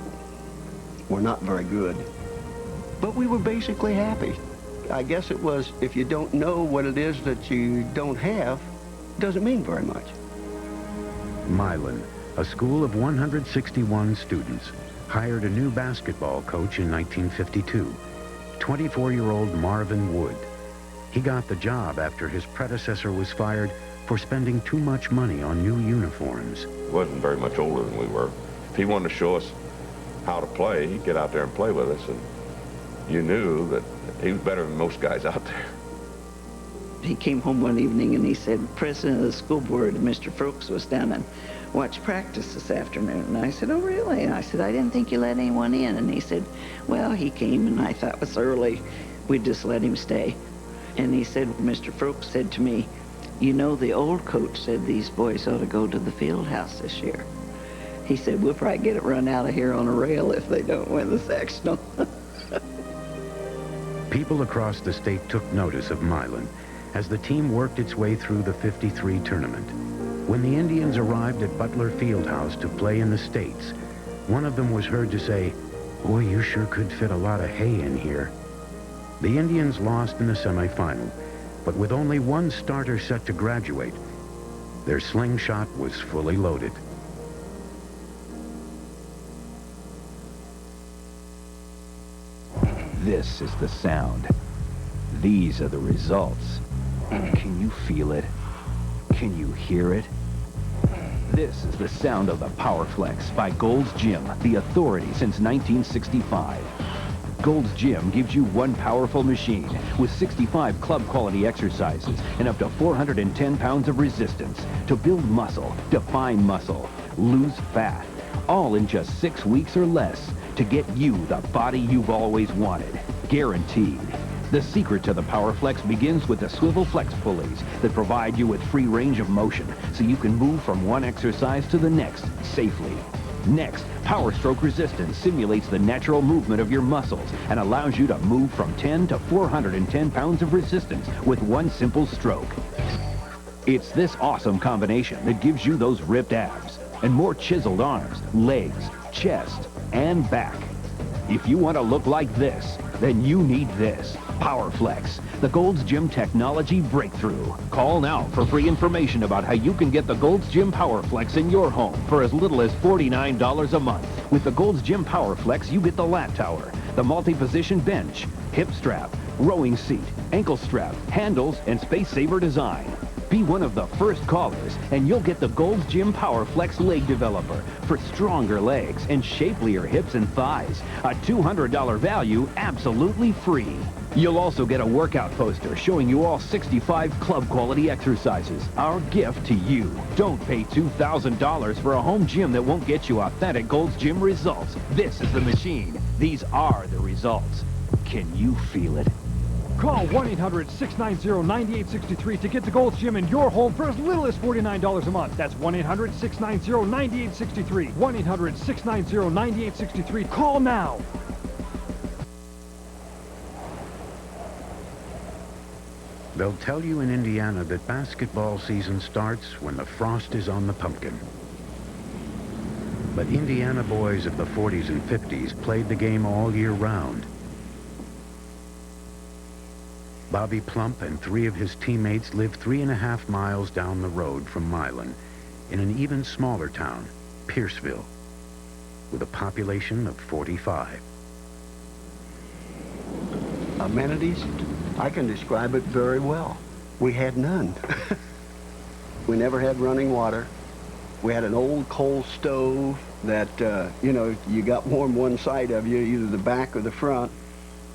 were not very good. But we were basically happy. I guess it was, if you don't know what it is that you don't have, it doesn't mean very much. Milan, a school of 161 students, hired a new basketball coach in 1952, 24-year-old Marvin Wood. He got the job after his predecessor was fired for spending too much money on new uniforms. He wasn't very much older than we were. If he wanted to show us how to play, he'd get out there and play with us, and you knew that he was better than most guys out there. He came home one evening and he said, President of the school board, Mr. Frokes, was down and watched practice this afternoon. And I said, oh, really? And I said, I didn't think you let anyone in. And he said, well, he came and I thought it was early. We'd just let him stay. And he said, Mr. Frokes said to me, you know, the old coach said these boys ought to go to the field house this year. He said, we'll probably get it run out of here on a rail if they don't win the sectional. People across the state took notice of Milan as the team worked its way through the 53 tournament. When the Indians arrived at Butler Fieldhouse to play in the States, one of them was heard to say, boy, you sure could fit a lot of hay in here. The Indians lost in the semifinal, but with only one starter set to graduate, their slingshot was fully loaded. This is the sound. These are the results. Can you feel it? Can you hear it? This is the sound of the PowerFlex by Gold's Gym, the authority since 1965. Gold's Gym gives you one powerful machine with 65 club-quality exercises and up to 410 pounds of resistance to build muscle, define muscle, lose fat, all in just 6 weeks or less to get you the body you've always wanted, guaranteed. The secret to the PowerFlex begins with the swivel flex pulleys that provide you with free range of motion so you can move from one exercise to the next safely. Next, Power Stroke Resistance simulates the natural movement of your muscles and allows you to move from 10 to 410 pounds of resistance with one simple stroke. It's this awesome combination that gives you those ripped abs and more chiseled arms, legs, chest, and back. If you want to look like this, then you need this. PowerFlex, the Gold's Gym technology breakthrough. Call now for free information about how you can get the Gold's Gym PowerFlex in your home for as little as $49 a month. With the Gold's Gym PowerFlex, you get the lat tower, the multi-position bench, hip strap, rowing seat, ankle strap, handles, and space saver design. Be one of the first callers, and you'll get the Gold's Gym PowerFlex leg developer for stronger legs and shapelier hips and thighs. A $200 value, absolutely free. You'll also get a workout poster showing you all 65 club-quality exercises. Our gift to you. Don't pay $2,000 for a home gym that won't get you authentic Gold's Gym results. This is the machine. These are the results. Can you feel it? Call 1-800-690-9863 to get the Gold's Gym in your home for as little as $49 a month. That's 1-800-690-9863. 1-800-690-9863. Call now. They'll tell you in Indiana that basketball season starts when the frost is on the pumpkin. But Indiana boys of the 40s and 50s played the game all year round. Bobby Plump and 3 of his teammates lived 3.5 miles down the road from Milan in an even smaller town, Pierceville, with a population of 45. Amenities, I can describe it very well. We had none. We never had running water. We had an old coal stove that, you know, you got warm one side of you, either the back or the front.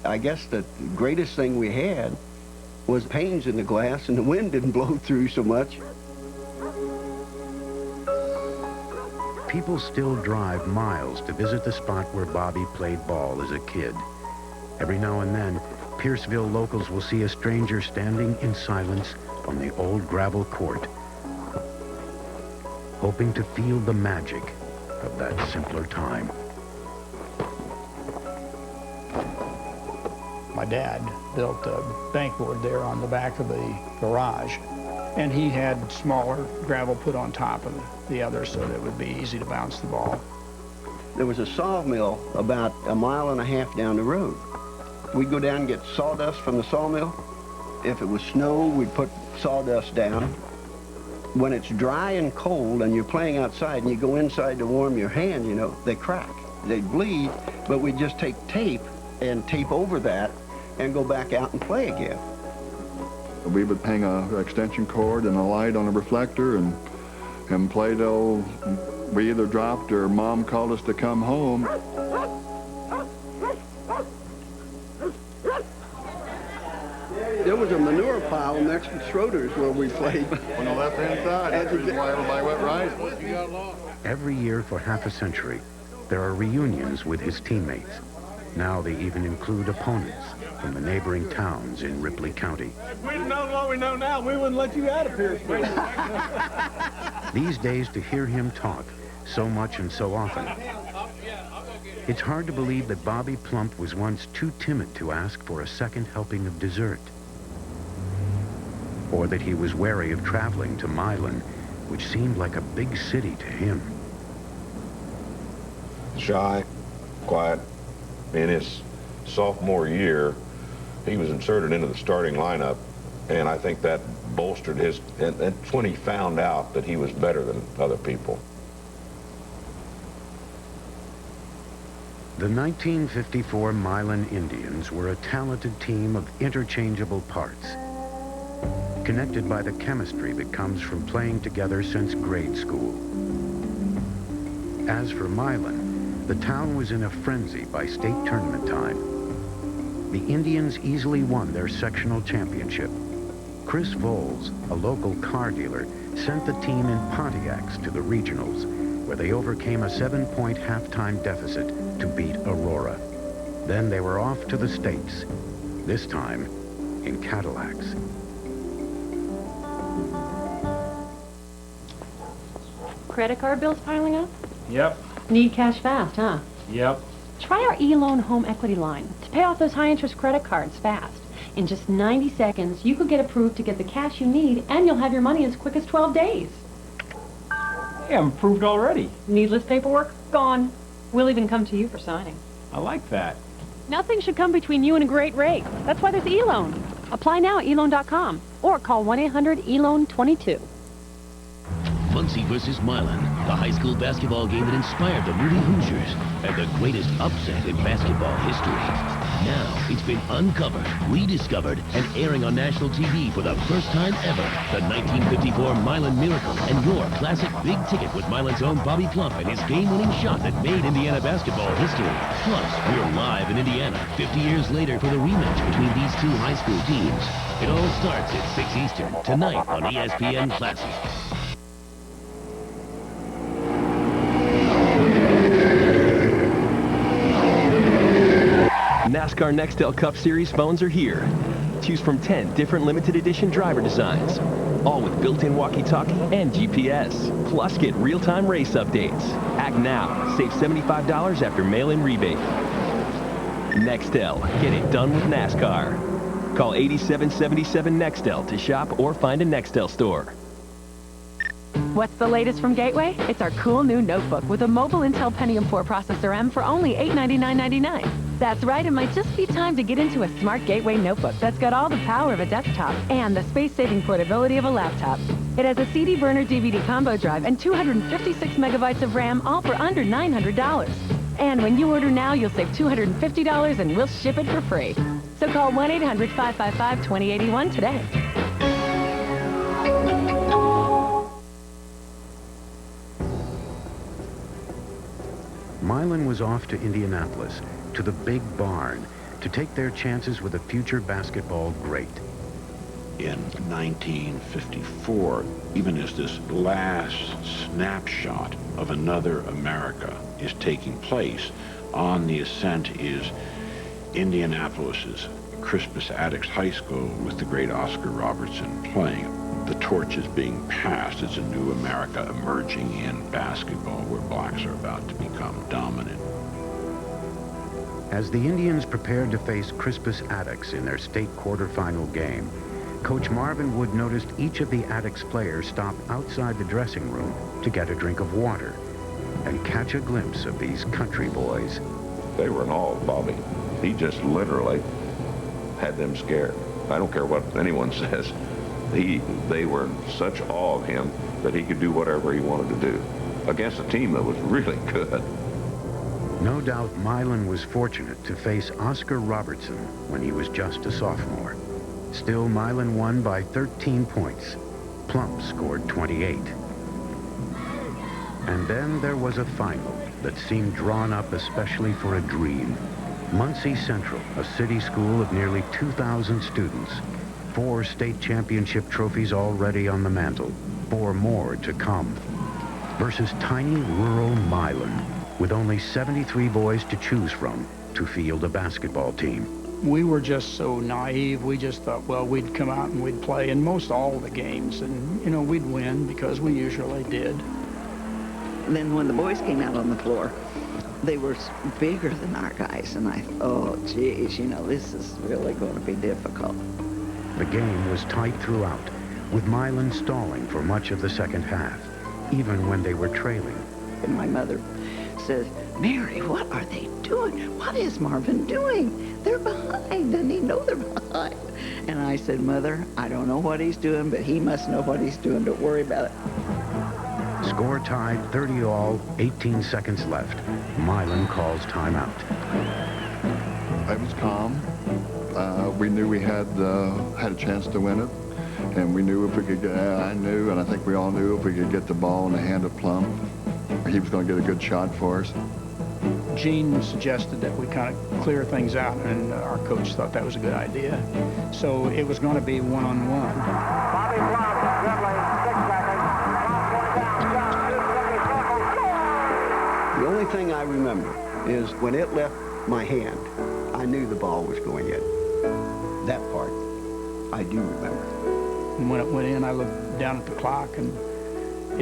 I guess the greatest thing we had was panes in the glass, and the wind didn't blow through so much. People still drive miles to visit the spot where Bobby played ball as a kid. Every now and then, Pierceville locals will see a stranger standing in silence on the old gravel court, hoping to feel the magic of that simpler time. My dad built a bankboard there on the back of the garage, and he had smaller gravel put on top of the others so that it would be easy to bounce the ball. There was a sawmill about 1.5 miles down the road. We'd go down and get sawdust from the sawmill. If it was snow, we'd put sawdust down. When it's dry and cold and you're playing outside and you go inside to warm your hand, you know, they crack. They bleed, but we'd just take tape and tape over that and go back out and play again. We would hang an extension cord and a light on a reflector and play till we either dropped or Mom called us to come home. There was a manure pile next to Schroeder's where we played. On the left-hand side, that's the reason why everybody went right. Every year for half a century, there are reunions with his teammates. Now they even include opponents from the neighboring towns in Ripley County. If we'd known what we know now, we wouldn't let you out of Pierceville. These days, to hear him talk so much and so often, it's hard to believe that Bobby Plump was once too timid to ask for a second helping of dessert, or that he was wary of traveling to Milan, which seemed like a big city to him. Shy, quiet. In his sophomore year, he was inserted into the starting lineup, and I think that bolstered his, and that's when he found out that he was better than other people. The 1954 Milan Indians were a talented team of interchangeable parts. connected by the chemistry that comes from playing together since grade school. As for Milan, the town was in a frenzy by state tournament time. The Indians easily won their sectional championship. Chris Voles, a local car dealer, sent the team in Pontiacs to the regionals, where they overcame a 7-point halftime deficit to beat Aurora. Then they were off to the States, this time in Cadillacs. Credit card bills piling up? Yep. Need cash fast, huh? Yep. Try our e-loan home equity line to pay off those high-interest credit cards fast. In just 90 seconds, you could get approved to get the cash you need, and you'll have your money as quick as 12 days. Hey, I'm approved already. Needless paperwork? Gone. We'll even come to you for signing. I like that. Nothing should come between you and a great rate. That's why there's e-loan. Apply now at eloan.com or call 1-800-ELOAN-22. Muncie versus Milan, the high school basketball game that inspired the Moody Hoosiers and the greatest upset in basketball history. Now it's been uncovered, rediscovered, and airing on national TV for the first time ever. The 1954 Milan Miracle and your classic big ticket with Milan's own Bobby Plump and his game-winning shot that made Indiana basketball history. Plus, we're live in Indiana 50 years later for the rematch between these two high school teams. It all starts at 6 Eastern tonight on ESPN Classic. NASCAR Nextel Cup Series phones are here. Choose from 10 different limited edition driver designs, all with built-in walkie-talkie and GPS. Plus, get real-time race updates. Act now. Save $75 after mail-in rebate. Nextel. Get it done with NASCAR. Call 8777 Nextel to shop or find a Nextel store. What's the latest from Gateway? It's our cool new notebook with a mobile Intel Pentium 4 processor M for only $899.99. That's right, it might just be time to get into a smart Gateway notebook that's got all the power of a desktop and the space-saving portability of a laptop. It has a CD burner DVD combo drive and 256 megabytes of RAM, all for under $900. And when you order now, you'll save $250 and we'll ship it for free. So call 1-800-555-2081 today. Milan was off to Indianapolis, to the big barn, to take their chances with a future basketball great. In 1954, even as this last snapshot of another America is taking place, on the ascent is Indianapolis's Crispus Attucks High School with the great Oscar Robertson playing. The torch is being passed. It's a new America emerging in basketball where blacks are about to become dominant. As the Indians prepared to face Crispus Attucks in their state quarterfinal game, Coach Marvin Wood noticed each of the Attucks players stop outside the dressing room to get a drink of water and catch a glimpse of these country boys. They were in awe of Bobby. He just literally had them scared. I don't care what anyone says. They were in such awe of him that he could do whatever he wanted to do against a team that was really good. No doubt Milan was fortunate to face Oscar Robertson when he was just a sophomore. Still, Milan won by 13 points. Plump scored 28. And then there was a final that seemed drawn up especially for a dream. Muncie Central, a city school of nearly 2,000 students. 4 state championship trophies already on the mantle. 4 more to come. Versus tiny rural Milan, with only 73 boys to choose from to field a basketball team. We were just so naive. We just thought, well, we'd come out and we'd play in most all the games, and, you know, we'd win because we usually did. And then when the boys came out on the floor, they were bigger than our guys, and I thought, oh, geez, you know, this is really going to be difficult. The game was tight throughout, with Milan stalling for much of the second half, even when they were trailing. And my mother says, Mary, what are they doing? What is Marvin doing? They're behind. Doesn't he know they're behind? And I said, Mother, I don't know what he's doing, but he must know what he's doing. Don't worry about it. Score tied 30 all, 18 seconds left. Milan calls timeout. I was calm. We knew we had a chance to win it. And we knew if we could get, I knew, and I think we all knew if we could get the ball in the hand of Plump, he was going to get a good shot for us. Gene suggested that we kind of clear things out, and our coach thought that was a good idea. So it was going to be one-on-one. The only thing I remember is when it left my hand, I knew the ball was going in. That part, I do remember. And when it went in, I looked down at the clock, and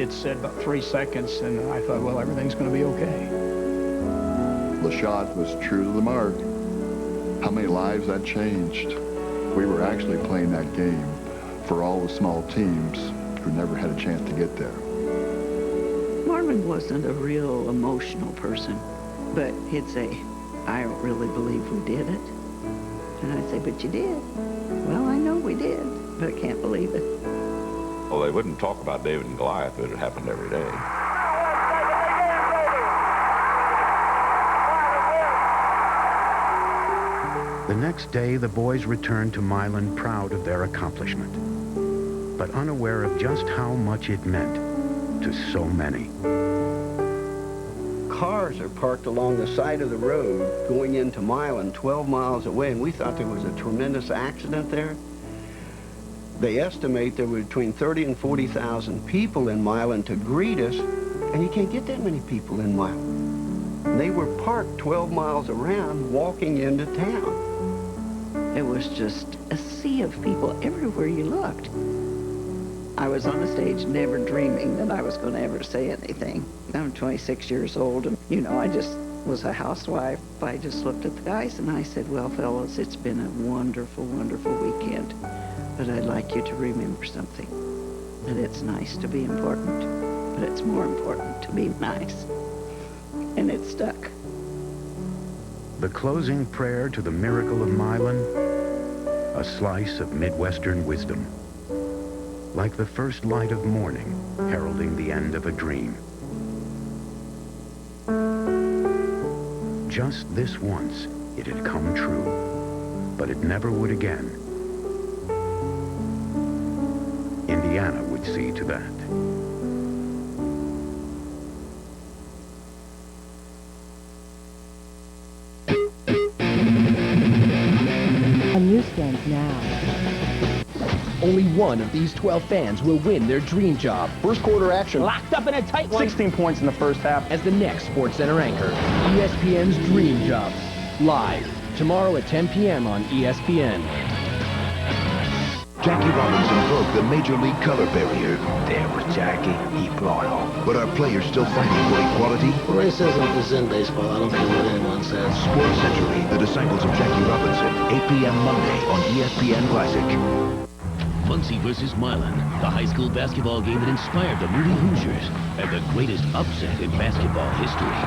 it said about 3 seconds, and I thought, well, everything's going to be okay. The shot was true to the mark. How many lives that changed. We were actually playing that game for all the small teams who never had a chance to get there. Marvin wasn't a real emotional person, but he'd say, I don't really believe we did it. And I'd say, but you did. Well, I know we did, but I can't believe it. Well, they wouldn't talk about David and Goliath, but it happened every day. The next day, the boys returned to Milan proud of their accomplishment, but unaware of just how much it meant to so many. Cars are parked along the side of the road going into Milan 12 miles away, and we thought there was a tremendous accident there. They estimate there were between 30 and 40,000 people in Milan to greet us, and you can't get that many people in Milan. They were parked 12 miles around walking into town. It was just a sea of people everywhere you looked. I was on the stage never dreaming that I was going to ever say anything. I'm 26 years old, and, you know, I just was a housewife. I just looked at the guys and I said, well, fellas, it's been a wonderful, wonderful weekend, but I'd like you to remember something. That it's nice to be important, but it's more important to be nice. And it stuck. The closing prayer to the miracle of Milan, a slice of Midwestern wisdom, like the first light of morning heralding the end of a dream. Just this once, it had come true, but it never would again. Indiana would see to that. On newsstands now. Only one of these 12 fans will win their dream job. First quarter action. Locked up in a tight one. 16 points in the first half. As the next SportsCenter anchor, ESPN's Dream Job. Live, tomorrow at 10 p.m. on ESPN. Jackie Robinson broke the Major League color barrier. There was Jackie. He brought home. But are players still fighting for equality? Racism is in baseball. I don't care what anyone says. Sports Century, the disciples of Jackie Robinson, 8 p.m. Monday on ESPN Classic. Muncie versus Milan, the high school basketball game that inspired the Moody Hoosiers, and the greatest upset in basketball history.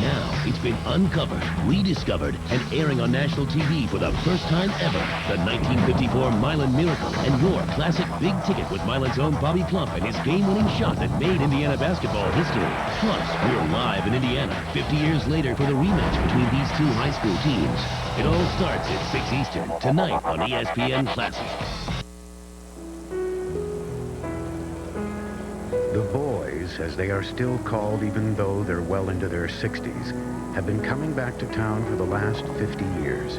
Now, it's been uncovered, rediscovered, and airing on national TV for the first time ever. The 1954 Milan Miracle and your classic big ticket with Milan's own Bobby Plump and his game-winning shot that made Indiana basketball history. Plus, we're live in Indiana 50 years later for the rematch between these two high school teams. It all starts at 6 Eastern, tonight on ESPN Classic. The boys, as they are still called even though they're well into their 60s, have been coming back to town for the last 50 years,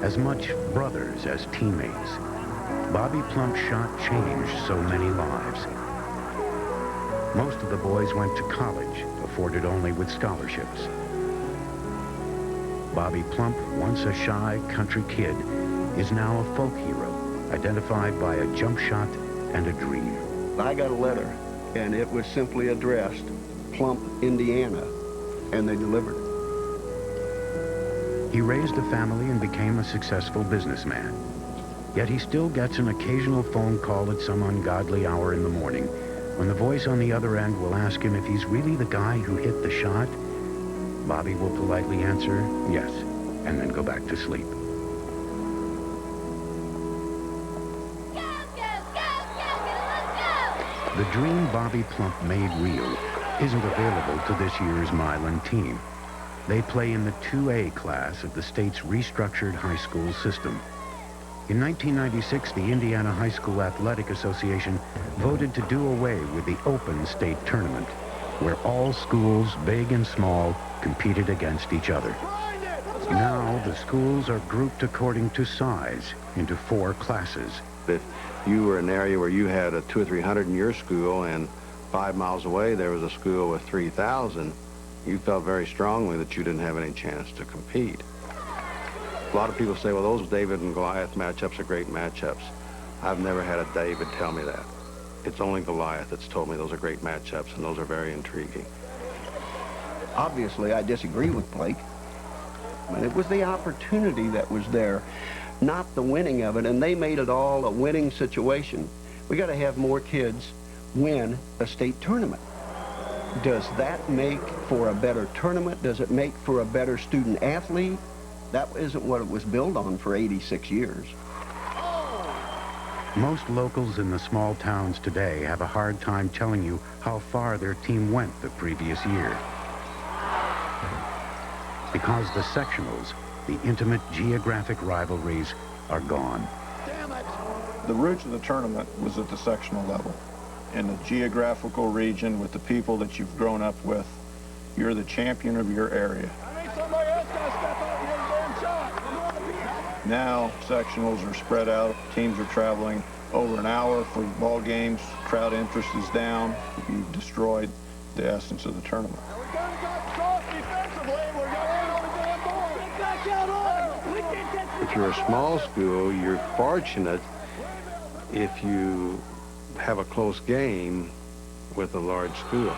as much brothers as teammates. Bobby Plump's shot changed so many lives. Most of the boys went to college, afforded only with scholarships. Bobby Plump, once a shy country kid, is now a folk hero, identified by a jump shot and a dream. I got a letter, and it was simply addressed Plump, Indiana, and they delivered it. He raised a family and became a successful businessman. Yet he still gets an occasional phone call at some ungodly hour in the morning when the voice on the other end will ask him if he's really the guy who hit the shot. Bobby will politely answer yes, and then go back to sleep. The dream Bobby Plump made real isn't available to this year's Milan team. They play in the 2A class of the state's restructured high school system. In 1996, the Indiana High School Athletic Association voted to do away with the open state tournament, where all schools, big and small, competed against each other. Now, the schools are grouped according to size into 4 classes. If you were in an area where you had a 200 or 300 in your school and 5 miles away there was a school with 3,000, you felt very strongly that you didn't have any chance to compete. A lot of people say, well, those David and Goliath matchups are great matchups. I've never had a David tell me that. It's only Goliath that's told me those are great matchups, and those are very intriguing. Obviously, I disagree with Blake. But it was the opportunity that was there, not the winning of it, and they made it all a winning situation. We got to have more kids win a state tournament. Does that make for a better tournament? Does it make for a better student athlete? That isn't what it was built on for 86 years. Most locals in the small towns today have a hard time telling you how far their team went the previous year. Because the sectionals, the intimate geographic rivalries, are gone. The roots of the tournament was at the sectional level. In the geographical region with the people that you've grown up with, you're the champion of your area. Now, sectionals are spread out. Teams are traveling over an hour for ball games. Crowd interest is down. You've destroyed the essence of the tournament. If you're a small school, you're fortunate if you have a close game with a large school.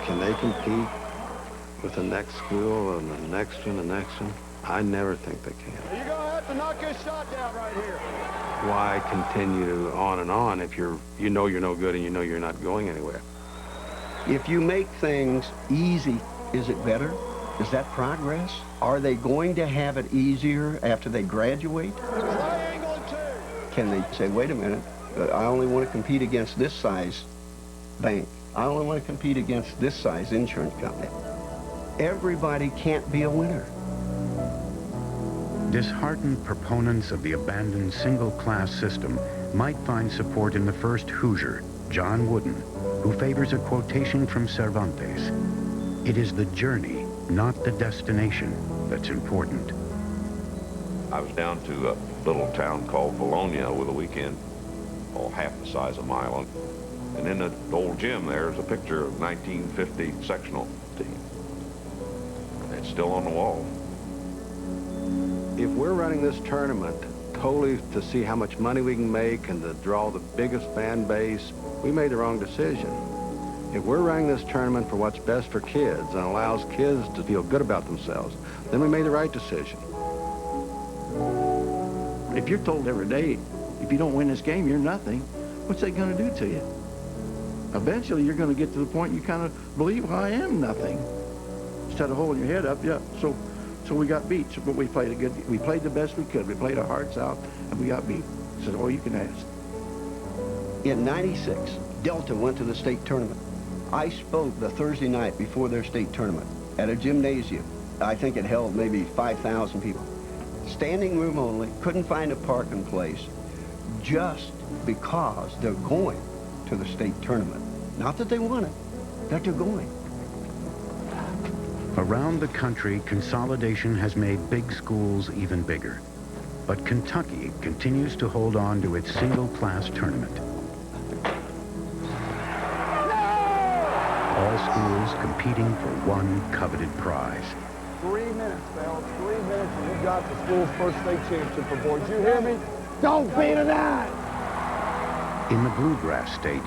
Can they compete with the next school and the next one, the next one? I never think they can. You're going to have to knock this shot down right here. Why continue on and on if you know you're no good and you know you're not going anywhere? If you make things easy, is it better? Is that progress? Are they going to have it easier after they graduate? Can they say, wait a minute, I only want to compete against this size bank. I only want to compete against this size insurance company. Everybody can't be a winner. Disheartened proponents of the abandoned single-class system might find support in the first Hoosier, John Wooden, who favors a quotation from Cervantes. It is the journey, not the destination, that's important. I was down to a little town called Bologna over the weekend, half the size of Milan. And in the old gym there's a picture of 1950 sectional team. It's still on the wall. If we're running this tournament totally to see how much money we can make and to draw the biggest fan base, we made the wrong decision. If we're running this tournament for what's best for kids and allows kids to feel good about themselves, then we made the right decision. If you're told every day, if you don't win this game, you're nothing, what's that going to do to you? Eventually, you're going to get to the point you kind of believe, well, I am nothing. Instead of holding your head up, yeah, so we got beat, but we played we played the best we could. We played our hearts out, and we got beat. Said, all you can ask. In '96, Delta went to the state tournament. I spoke the Thursday night before their state tournament at a gymnasium. I think it held maybe 5,000 people. Standing room only, couldn't find a parking place, just because they're going to the state tournament. Not that they won it, that they're going. Around the country, consolidation has made big schools even bigger. But Kentucky continues to hold on to its single-class tournament. All schools competing for one coveted prize. 3 minutes, fellas. 3 minutes, and you got the school's first state championship aboard. You hear me? Don't be denied! In the bluegrass state,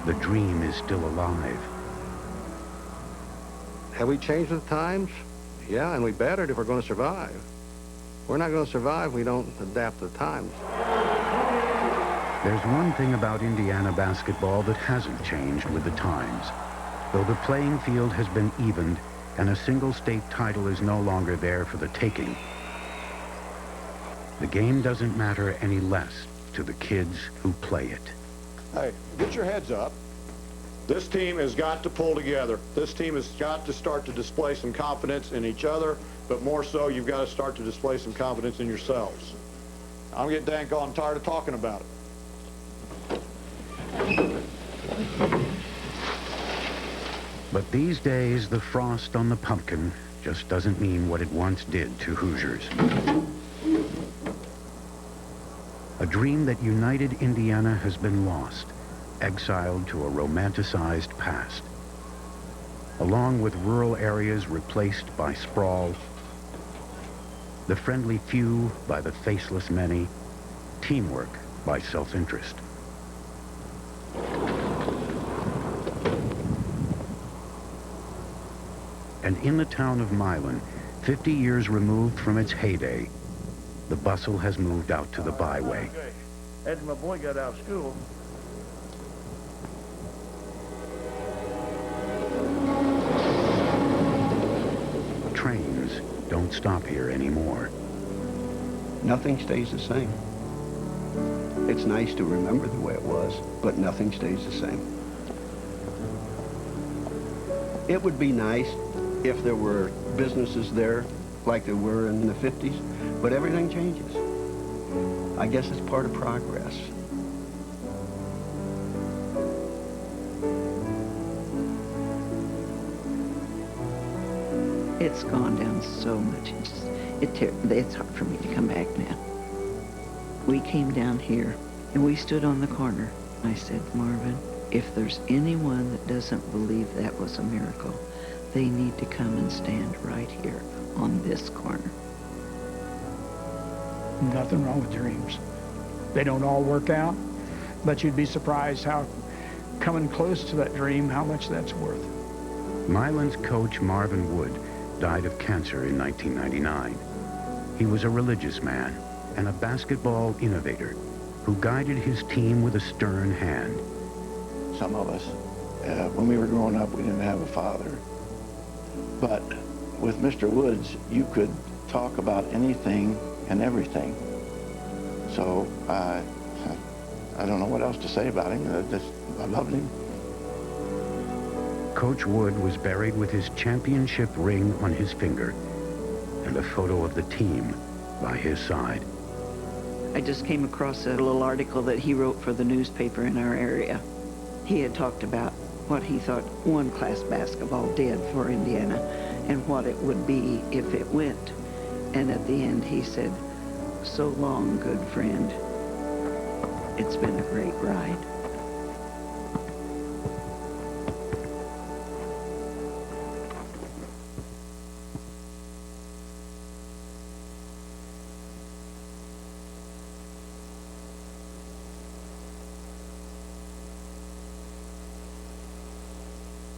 the dream is still alive. Have we changed with the times? Yeah, and we bettered if we're going to survive. We're not going to survive if we don't adapt to the times. There's one thing about Indiana basketball that hasn't changed with the times. Though the playing field has been evened and a single state title is no longer there for the taking, the game doesn't matter any less to the kids who play it. Hey, get your heads up. This team has got to pull together. This team has got to start to display some confidence in each other, but more so, you've got to start to display some confidence in yourselves. I'm getting dang tired of talking about it. But these days, the frost on the pumpkin just doesn't mean what it once did to Hoosiers. A dream that united Indiana has been lost, exiled to a romanticized past. Along with rural areas replaced by sprawl, the friendly few by the faceless many, teamwork by self-interest. And in the town of Milan, 50 years removed from its heyday, the bustle has moved out to the byway. After my boy got out of school, Trains don't stop here anymore. Nothing stays the same. It's nice to remember the way it was, but nothing stays the same. It would be nice if there were businesses there like there were in the 50s, but everything changes. I guess it's part of progress. It's gone down so much. It's hard for me to come back now. We came down here and we stood on the corner. I said, Marvin, if there's anyone that doesn't believe that was a miracle, they need to come and stand right here on this corner. Nothing wrong with dreams. They don't all work out, but you'd be surprised how coming close to that dream, how much that's worth. Milan's coach, Marvin Wood, died of cancer in 1999. He was a religious man and a basketball innovator who guided his team with a stern hand. Some of us, when we were growing up, we didn't have a father. But with Mr. Woods, you could talk about anything and everything. So I don't know what else to say about him. I loved him. Coach Wood was buried with his championship ring on his finger and a photo of the team by his side. I just came across a little article that he wrote for the newspaper in our area. He had talked about what he thought one-class basketball did for Indiana and what it would be if it went. And at the end he said, "So long, good friend. It's been a great ride."